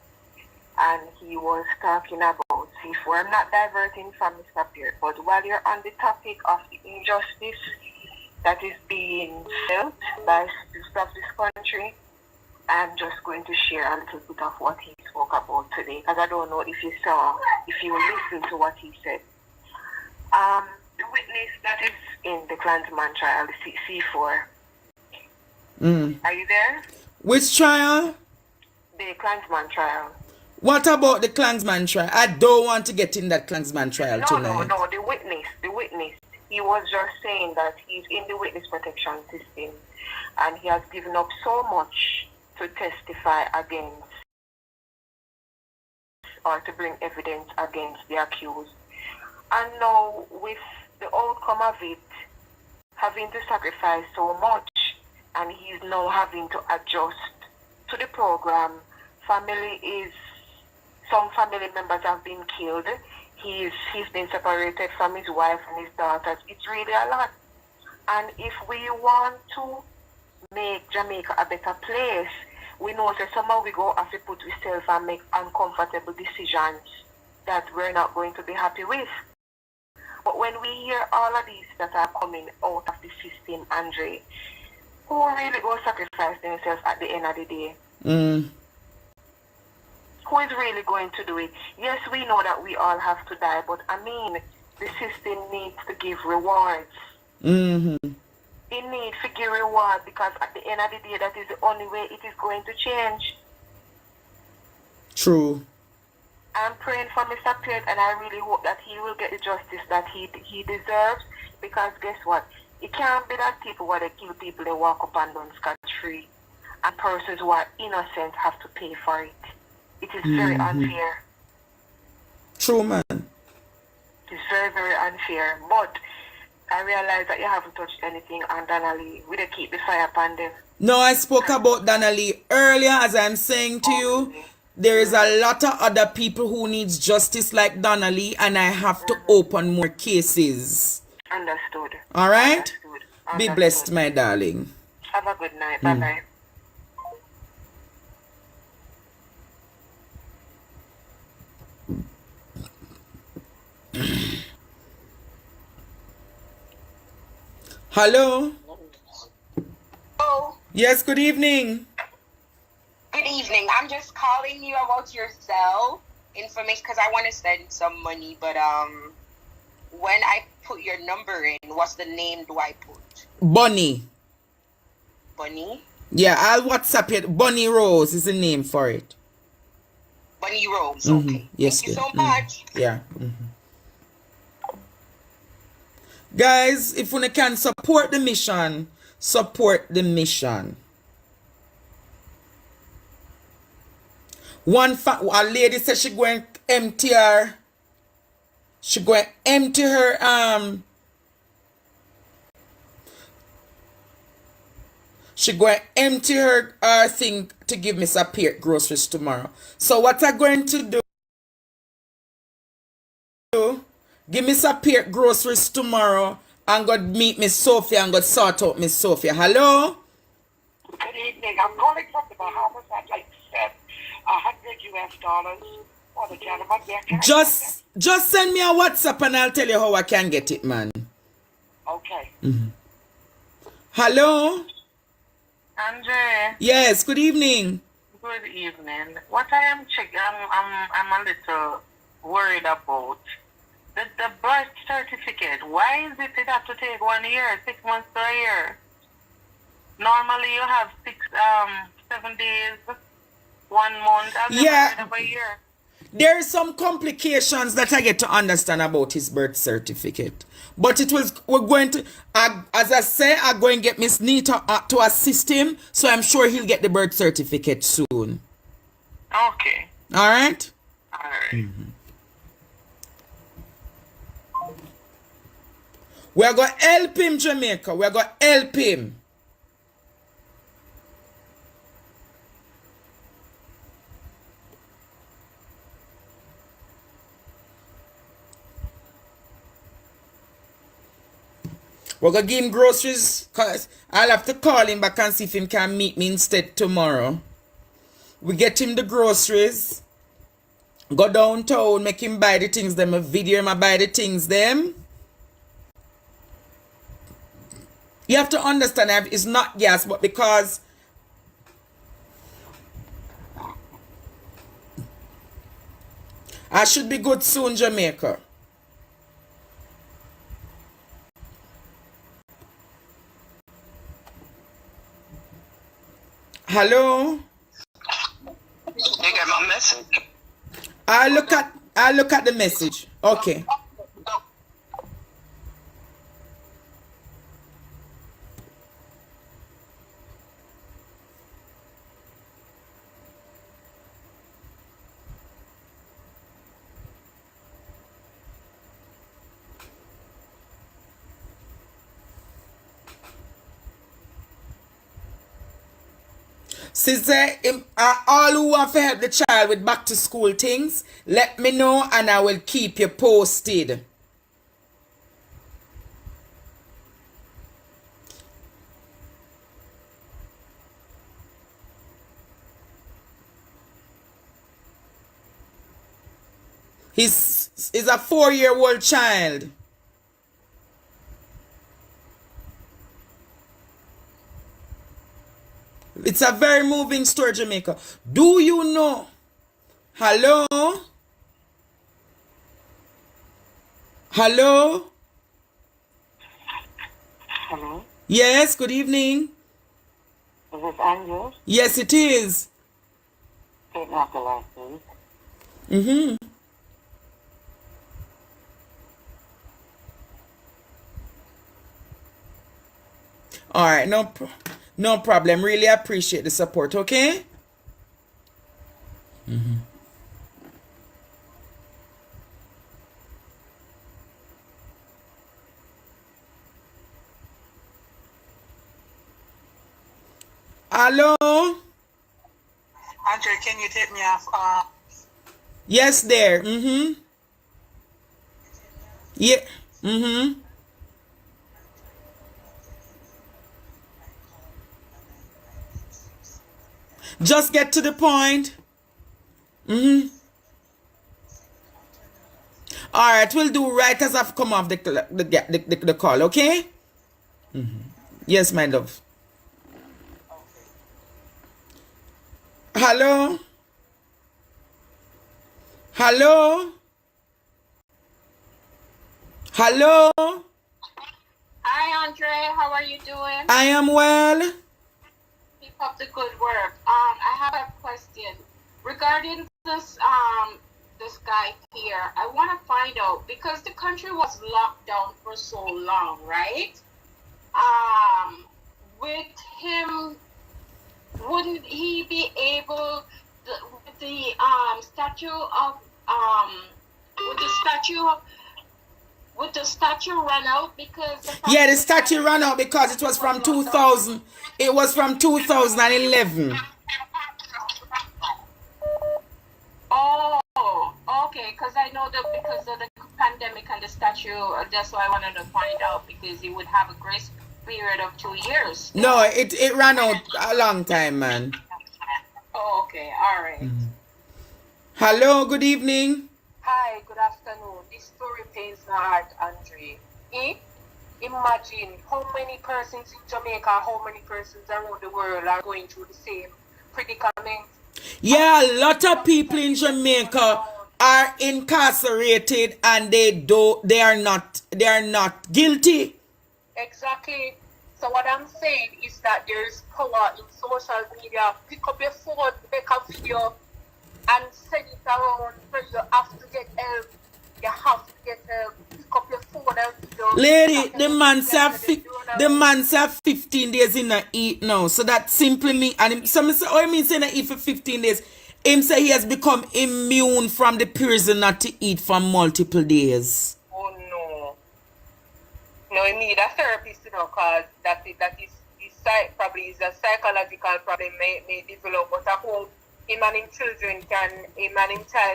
[SPEAKER 6] and he was talking about C4. I'm not diverting from Mr. Peart, but while you're on the topic of the injustice that is being felt by citizens of this country, I'm just going to share a little bit of what he spoke about today, because I don't know if you listened to what he said. The witness that is in the Klansman trial, C4. Are you there?
[SPEAKER 1] Which trial?
[SPEAKER 6] The Klansman trial.
[SPEAKER 1] What about the Klansman trial? I don't want to get in that Klansman trial tonight.
[SPEAKER 6] No, the witness. He was just saying that he's in the witness protection system and he has given up so much to testify against or to bring evidence against the accused. And now with the outcome of it, having to sacrifice so much, and he's now having to adjust to the program. Some family members have been killed. He's been separated from his wife and his daughters. It's really a lot. And if we want to make Jamaica a better place, we know that somehow we go have to put ourselves and make uncomfortable decisions that we're not going to be happy with. But when we hear all of these that are coming out of the system, Andre, who really go sacrifice themselves at the end of the day? Who is really going to do it? Yes, we know that we all have to die, but I mean, the system needs to give rewards. It needs to give reward, because at the end of the day, that is the only way it is going to change.
[SPEAKER 1] True.
[SPEAKER 6] I'm praying for Mr. Peart, and I really hope that he will get the justice that he deserves, because guess what? It can't be that people where they kill people, they walk up and down scot-free, and persons who are innocent have to pay for it. It is very unfair.
[SPEAKER 1] True, man.
[SPEAKER 6] It's very, very unfair. But I realize that you haven't touched anything on Donnelly. We don't keep the fire upon them.
[SPEAKER 1] No, I spoke about Donnelly earlier. As I'm saying to you, there is a lot of other people who needs justice like Donnelly, and I have to open more cases.
[SPEAKER 6] Understood.
[SPEAKER 1] All right?
[SPEAKER 6] Understood.
[SPEAKER 1] Be blessed, my darling.
[SPEAKER 6] Have a good night. Bye-bye.
[SPEAKER 1] Hello?
[SPEAKER 7] Oh,
[SPEAKER 1] Yes, good evening.
[SPEAKER 7] good evening. I'm just calling you about your Zelle information because I want to send some money, but when I put your number in, what's the name do I put?
[SPEAKER 1] Bunny.
[SPEAKER 7] Bunny?
[SPEAKER 1] Yeah, I'll WhatsApp it. Bunny Rose is the name for it.
[SPEAKER 7] Bunny Rose, okay.
[SPEAKER 1] Yes,
[SPEAKER 7] Thank you
[SPEAKER 1] dear.
[SPEAKER 7] so much.
[SPEAKER 1] Yeah. Guys, if you can support the mission, support the mission. A lady said she going to empty her. She going to empty her She going to empty her thing to give Mr. Peart groceries tomorrow. So what I'm going to do? Give Mr. Peart groceries tomorrow and go meet Miss Sophia and go sort out Miss Sophia. Hello?
[SPEAKER 8] Good evening. I'm calling from the Bahamas. I'd like to send $100 for the gentleman there.
[SPEAKER 1] Just send me a WhatsApp and I'll tell you how I can get it, man.
[SPEAKER 8] Okay.
[SPEAKER 1] Hello?
[SPEAKER 6] Andre,
[SPEAKER 1] Yes, good evening.
[SPEAKER 6] good evening. What I am checking, I'm a little worried about the birth certificate. Why is it have to take 1 year, 6 months to a year? Normally you have 7 days, 1 month. I've never heard of a year.
[SPEAKER 1] There are some complications that I get to understand about his birth certificate. But we're going to, as I say, I'm going to get Miss Nita to assist him. So I'm sure he'll get the birth certificate soon.
[SPEAKER 6] Okay.
[SPEAKER 1] All right?
[SPEAKER 6] All right.
[SPEAKER 1] We're going to help him, Jamaica. We're going to help him. We're going to give him groceries because I'll have to call him back and see if he can meet me instead tomorrow. We get him the groceries. Go downtown, make him buy the things them. A video him buy the things them. You have to understand it's not gas, but because I should be good soon, Jamaica. Hello?
[SPEAKER 2] You get my message?
[SPEAKER 1] I look at the message. Okay. Sister, all who want to help the child with back to school things, let me know and I will keep you posted. He's a 4-year-old child. It's a very moving story, Jamaica. Do you know? Hello? Hello?
[SPEAKER 6] Hello?
[SPEAKER 1] Yes, good evening.
[SPEAKER 6] Is this Andrew?
[SPEAKER 1] Yes, it is.
[SPEAKER 6] Take me off the line, please.
[SPEAKER 1] Mm-hmm. All right, no problem. Really appreciate the support, okay? Mm-hmm. Hello?
[SPEAKER 6] Andre, can you take me off?
[SPEAKER 1] Yes, there. Mm-hmm. Yeah. Mm-hmm. Just get to the point. Mm-hmm. All right, we'll do right as I've come off the call, okay? Mm-hmm. Yes, my love. Hello? Hello? Hello?
[SPEAKER 7] Hi, Andre. How are you doing?
[SPEAKER 1] I am well.
[SPEAKER 7] Keep up the good work. I have a question regarding this this guy here. I want to find out because the country was locked down for so long, right? With him, wouldn't he be able with the statue of with the statue would the statue run out because
[SPEAKER 1] Yeah, the statue ran out because it was from 2000. It was from 2011.
[SPEAKER 7] Oh, okay. Because I know that because of the pandemic and the statue, that's why I wanted to find out because he would have a grace period of 2 years.
[SPEAKER 1] No, it ran out a long time, man.
[SPEAKER 7] Oh, okay. All right.
[SPEAKER 1] Mm-hmm. Hello, good evening.
[SPEAKER 6] Hi, good afternoon. This story pains my heart, Andre. Imagine how many persons in Jamaica, how many persons around the world are going through the same predicament.
[SPEAKER 1] Yeah, a lot of people in Jamaica are incarcerated and they are not guilty.
[SPEAKER 6] Exactly.
[SPEAKER 9] So what I'm saying is that there is power in social media. Pick up your phone, make a video, and send it around. So you have to get help. You have to get help. Pick up your phone and video.
[SPEAKER 1] Lady, the man say 15 days in a eat now. So that simply mean, and some say, oh, I mean saying that eat for 15 days. Him say he has become immune from the prison not to eat for multiple days.
[SPEAKER 9] Oh no. No, you need a therapist, because that is probably is a psychological problem may develop, but I hope him and his child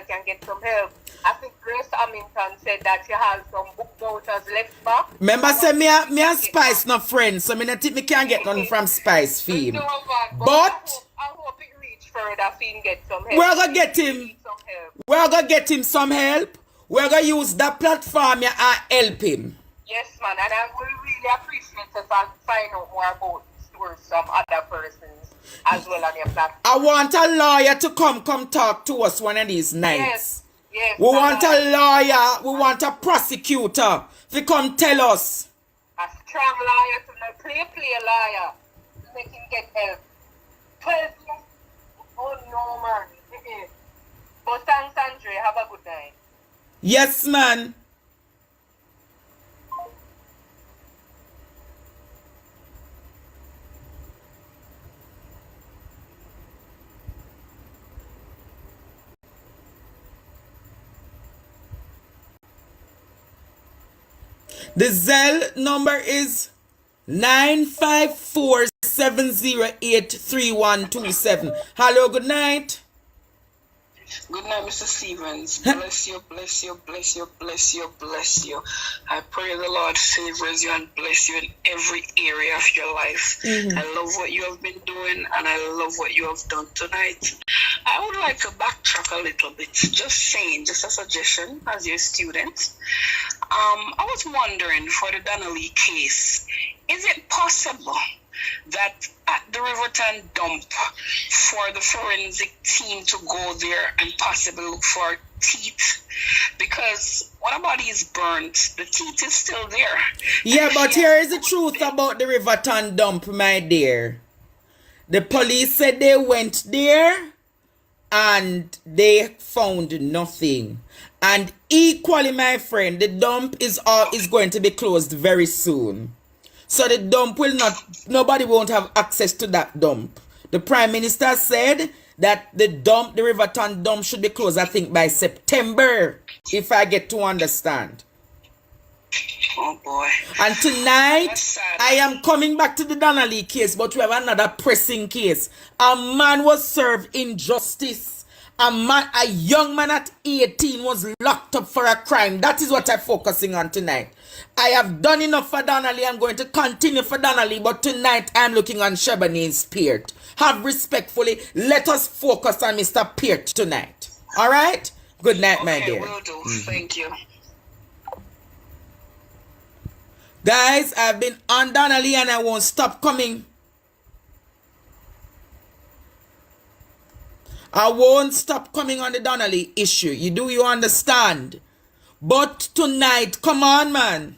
[SPEAKER 9] can get some help. I think Grace Hamilton said that she has some book vouchers left back.
[SPEAKER 1] Remember say me a Spice no friend, so me not think me can get nothing from Spice fee.
[SPEAKER 9] No,
[SPEAKER 1] But
[SPEAKER 9] I hope it reach further for him get some help.
[SPEAKER 1] we're gonna get him. We're gonna get him some help. We're gonna use that platform and help him.
[SPEAKER 9] Yes, man, and I will really appreciate if I find out more about the stories from other persons as well on your platform.
[SPEAKER 1] I want a lawyer to come talk to us one of these nights.
[SPEAKER 9] Yes.
[SPEAKER 1] We want a lawyer, we want a prosecutor to come tell us.
[SPEAKER 9] A strong lawyer, to not play lawyer, to make him get help. 12 years? Oh no, man. But thanks, Andre. Have a good night.
[SPEAKER 1] Yes, man. The Zelle number is 954-708-3127. Hello, good night.
[SPEAKER 10] Good night, Mr. Stevens. Bless you, bless you, bless you, bless you, bless you. I pray the Lord favors you and bless you in every area of your life. I love what you have been doing and I love what you have done tonight. I would like to backtrack a little bit. Just saying, just a suggestion as your student. I was wondering for the Donnelly case, is it possible that at the Riverton dump for the forensic team to go there and possibly look for teeth? Because when a body is burnt, the teeth is still there.
[SPEAKER 1] Yeah, but here is the truth about the Riverton dump, my dear. The police said they went there and they found nothing. And equally, my friend, the dump is going to be closed very soon. So the dump will not, nobody won't have access to that dump. The Prime Minister said that the Riverton dump should be closed, I think, by September, if I get to understand.
[SPEAKER 10] Oh boy.
[SPEAKER 1] And tonight, I am coming back to the Donnelly case, but we have another pressing case. A man was served injustice. A young man at 18 was locked up for a crime. That is what I'm focusing on tonight. I have done enough for Donnelly. I'm going to continue for Donnelly, but tonight I'm looking on Shebani's Peart. Have respectfully, let us focus on Mr. Peart tonight. All right? Good night, my dear.
[SPEAKER 10] Will do. Thank you.
[SPEAKER 1] Guys, I've been on Donnelly and I won't stop coming. I won't stop coming on the Donnelly issue. You understand? But tonight, come on, man.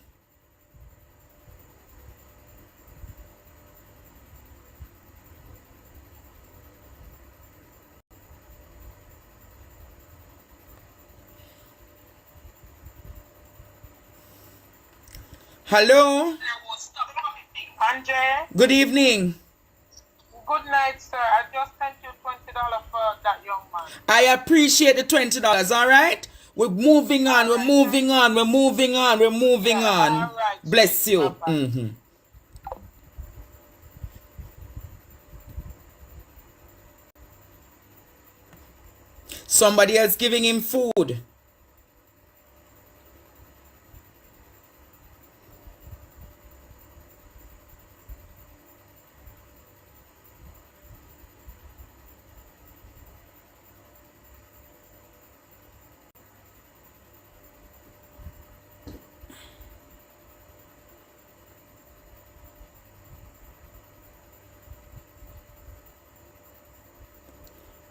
[SPEAKER 1] Hello?
[SPEAKER 4] Andre?
[SPEAKER 1] Good evening.
[SPEAKER 4] Good night, sir. I just sent you $20 for that young man.
[SPEAKER 1] I appreciate the $20, all right? We're moving on, we're moving on. All right. Bless you. Somebody else giving him food.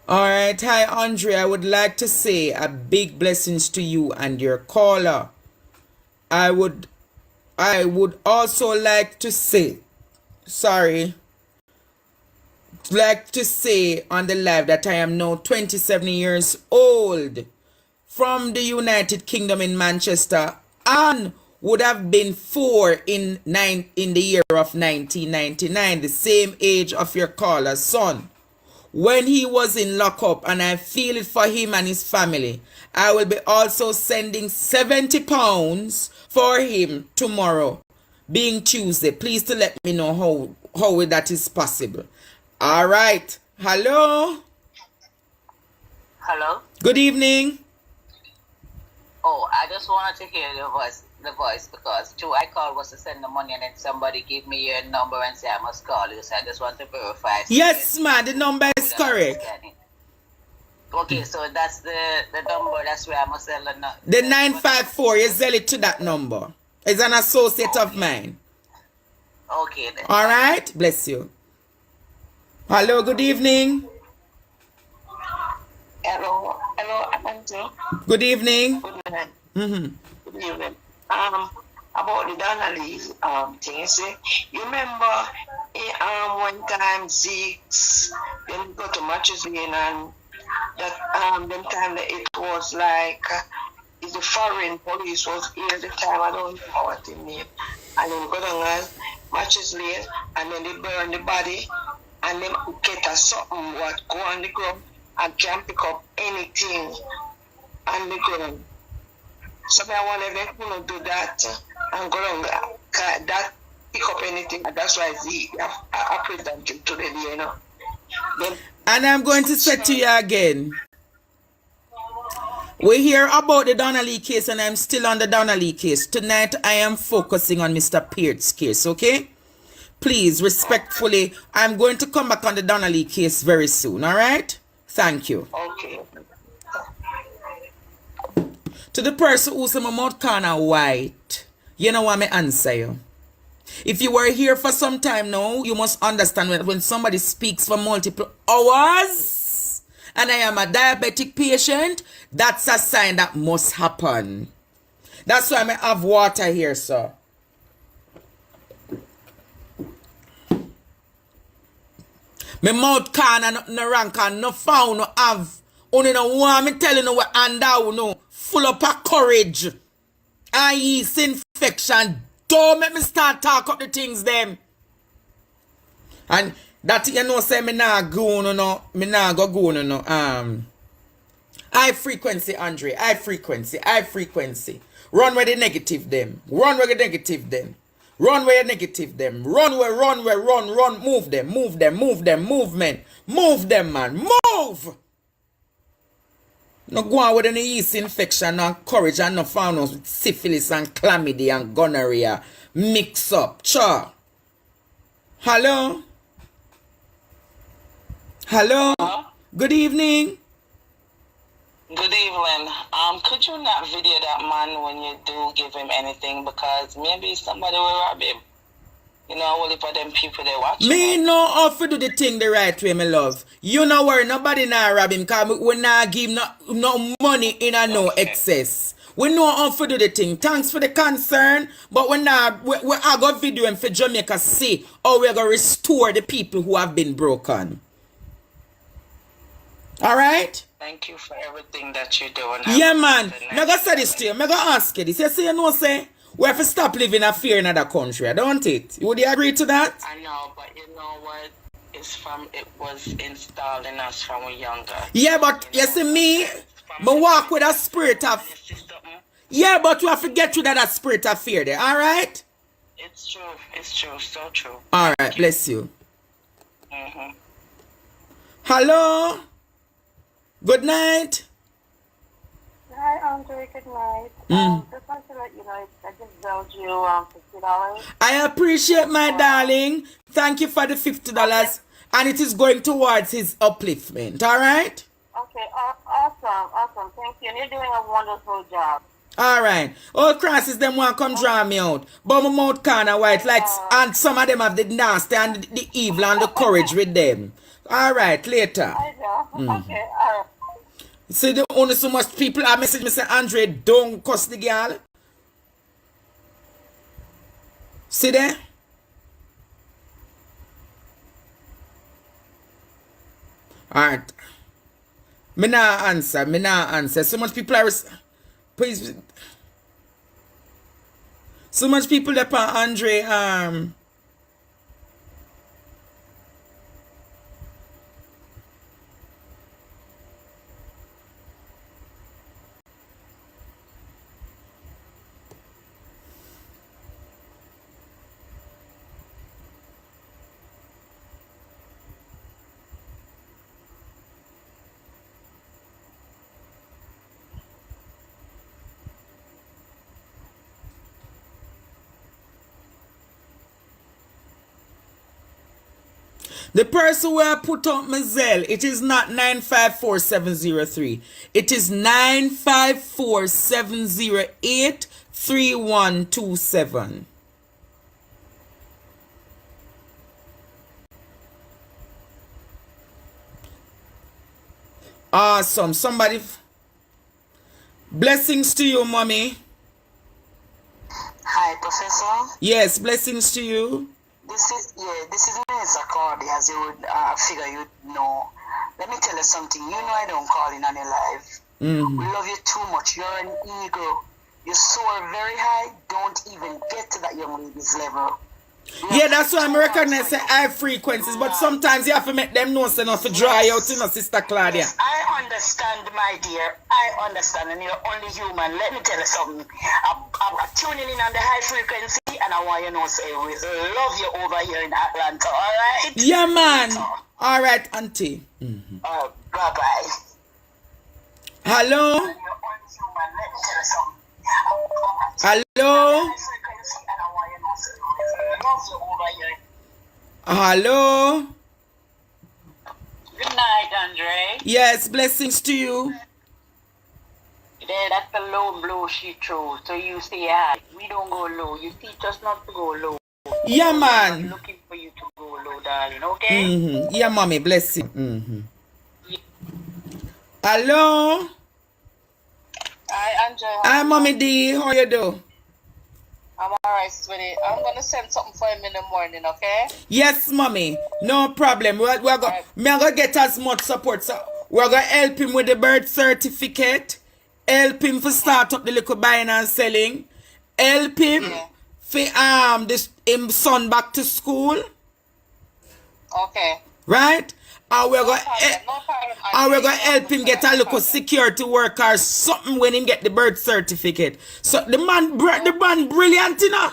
[SPEAKER 1] All right, hi Andre. I would like to say a big blessings to you and your caller. I would also like to say sorry, like to say on the live that I am now 27 years old from the United Kingdom in Manchester and would have been 4 in the year of 1999, the same age of your caller's son. When he was in lockup, and I feel it for him and his family, I will be also sending £70 for him tomorrow, being Tuesday. Please to let me know how that is possible. All right. Hello.
[SPEAKER 3] Hello?
[SPEAKER 1] Good evening.
[SPEAKER 3] Oh, I just wanted to hear the voice because I called was to send the money and then somebody gave me your number and say I must call you. So I just want to verify.
[SPEAKER 1] Yes, man, the number is correct.
[SPEAKER 3] Okay, so that's the number, that's where I must sell the number.
[SPEAKER 1] The 954, you sell it to that number. It's an associate of mine.
[SPEAKER 3] Okay then.
[SPEAKER 1] All right, bless you. Hello, good evening.
[SPEAKER 10] Hello, Amanda.
[SPEAKER 1] Good evening.
[SPEAKER 10] Good night.
[SPEAKER 1] Mm-hmm.
[SPEAKER 10] Good evening. About the Donnelly's thing, you see, you remember one time Zeke's then go to Matches Lane and that them time that it was like the foreign police was here at the time, I don't know what the name, and then go down Matches Lane and then they burn the body and then get a something what go on the ground and can pick up anything on the ground. So I want everyone to do that and go on that pick up anything. And that's why I put them to the day, you know. Then,
[SPEAKER 1] and I'm going to say to you again. We hear about the Donnelly case and I'm still on the Donnelly case. Tonight I am focusing on Mr. Peart's case, okay? Please, respectfully, I'm going to come back on the Donnelly case very soon, all right? Thank you.
[SPEAKER 10] okay.
[SPEAKER 1] To the person who's in my mouth corner white, you know what I answer you. If you were here for some time now, you must understand when somebody speaks for multiple hours and I am a diabetic patient, that's a sign that must happen. That's why I have water here, sir. My mouth corner no rank and no found no have. Only no want me telling you what and down no full up of courage and yeast infection. Don't make me start talk up the things them. And that you know say me nah go no me nah go no high frequency, Andre, high frequency. Run where the negative them. Run where the negative them. Run where the negative them. Run, move them, movement. Move them, man. Move! No go on with any yeast infection and courage and no found no syphilis and chlamydia and gonorrhea. Mix up. Cha. Hello? Hello? Good evening.
[SPEAKER 10] Good evening. Could you not video that man when you do give him anything because maybe somebody will rob him? You know, only for them people they watch.
[SPEAKER 1] Me know how to do the thing the right way, my love. You know worry, nobody nah rob him because we nah give no money in a no excess. We know how to do the thing. Thanks for the concern, but we I got video him for Jamaica see how we're going to restore the people who have been broken. All right?
[SPEAKER 10] Thank you for everything that you do.
[SPEAKER 1] Yeah, man. I'm going to say this to you. I'm going to ask you this. You say, you know, say, we have to stop living a fear in another country, don't it? Would you agree to that?
[SPEAKER 10] I know, but you know what? It was installed in us from we younger.
[SPEAKER 1] Yeah, but you see me walk with a spirit of... Yeah, but we have to get rid of that spirit of fear there, all right?
[SPEAKER 10] It's true, so true.
[SPEAKER 1] All right, bless you.
[SPEAKER 10] Mm-hmm.
[SPEAKER 1] Hello? Good night.
[SPEAKER 6] Hi, Andre. Good night. Just want to let you know I just billed you $50.
[SPEAKER 1] I appreciate my darling. Thank you for the $50. And it is going towards his upliftment. All right?
[SPEAKER 6] Okay. Awesome. Thank you. And you're doing a wonderful job.
[SPEAKER 1] All right. All crosses them want to come draw me out. But my mouth kind of white. Like, and some of them have the nasty and the evil and the courage with them. All right. Later.
[SPEAKER 6] I know. Okay. All right.
[SPEAKER 1] See, the only so much people are message me say, Andre, don't cuss the girl. See there? Alright. Me nah answer. So much people are please. So much people that on Andre the person where I put up my Zelle, it is not 954703. It is 9547083127. Awesome. Somebody. Blessings to you, mommy.
[SPEAKER 3] Hi, Professor.
[SPEAKER 1] Yes, blessings to you.
[SPEAKER 3] This is Minister Claudia, as you would figure you'd know. Let me tell you something. You know I don't call in on your live. We love you too much. You're an eagle. You soar very high. Don't even get to that young lady's level.
[SPEAKER 1] Yeah, that's why I'm recognizing high frequencies, but sometimes you have to make them know so not to dry out, you know, Sister Claudia.
[SPEAKER 3] Yes, I understand, my dear. I understand, and you're only human. Let me tell you something. I'm tuning in on the high frequency, and I want you to know, say, we love you over here in Atlanta, all right?
[SPEAKER 1] Yeah, man. All right, auntie.
[SPEAKER 3] Bye-bye.
[SPEAKER 1] Hello? Hello? Hello?
[SPEAKER 3] Good night, Andre.
[SPEAKER 1] Yes, blessings to you.
[SPEAKER 3] There, that's the low blow she throws. So you say high. We don't go low. You teach us not to go low.
[SPEAKER 1] Yeah, man.
[SPEAKER 3] We're looking for you to go low, darling. Okay?
[SPEAKER 1] Yeah, mommy, bless you. Hello?
[SPEAKER 9] Hi, Angela.
[SPEAKER 1] Hi, mommy D. How you do?
[SPEAKER 9] I'm alright, sweetie. I'm gonna send something for him in the morning, okay?
[SPEAKER 1] Yes, mommy. No problem. We're gonna get as much support. So we're gonna help him with the birth certificate. Help him to start up the little buying and selling. Help him for him son back to school.
[SPEAKER 9] Okay.
[SPEAKER 1] Right? And we're gonna help him get a little security work or something when he get the birth certificate. So the man brilliant, you know.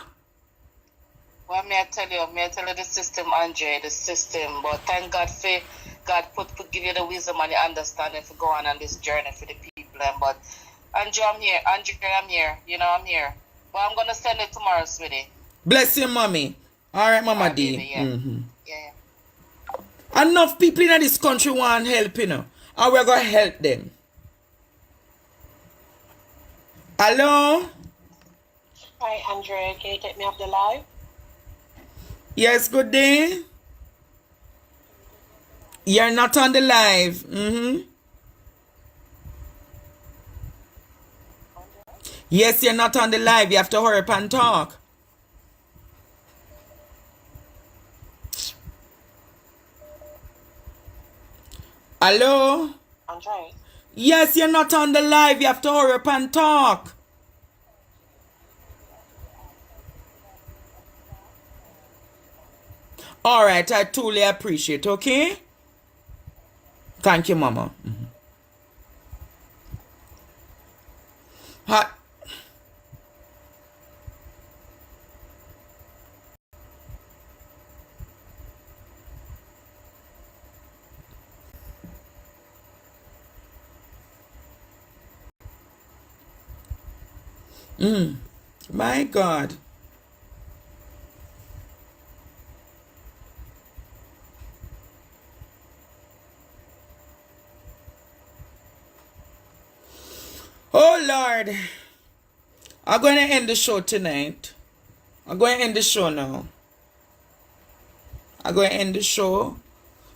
[SPEAKER 9] Well, may I tell you the system, Andre, the system. But thank God for God give you the wisdom and the understanding to go on this journey for the people. But Andre, I'm here. You know, I'm here. But I'm gonna send it tomorrow, sweetie.
[SPEAKER 1] Bless you, mommy. All right, Mama D.
[SPEAKER 9] Baby, yeah.
[SPEAKER 1] Enough people in this country want help, you know. And we're going to help them. Hello?
[SPEAKER 11] Hi, Andre. Can you take me off the live?
[SPEAKER 1] Yes, good day. You're not on the live. Yes, you're not on the live. You have to hurry up and talk. Hello?
[SPEAKER 11] Andre?
[SPEAKER 1] Yes, you're not on the live. You have to hurry up and talk. All right, I totally appreciate, okay? Thank you, Mama. Hi. My God. Oh Lord. I'm going to end the show tonight. I'm going to end the show now. I'm going to end the show.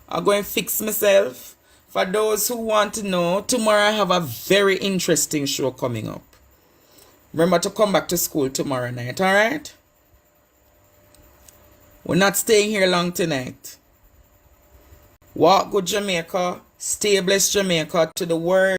[SPEAKER 1] I'm going to fix myself. For those who want to know, tomorrow I have a very interesting show coming up. Remember to come back to school tomorrow night, alright? We're not staying here long tonight. Walk good Jamaica. Stay blessed Jamaica to the word.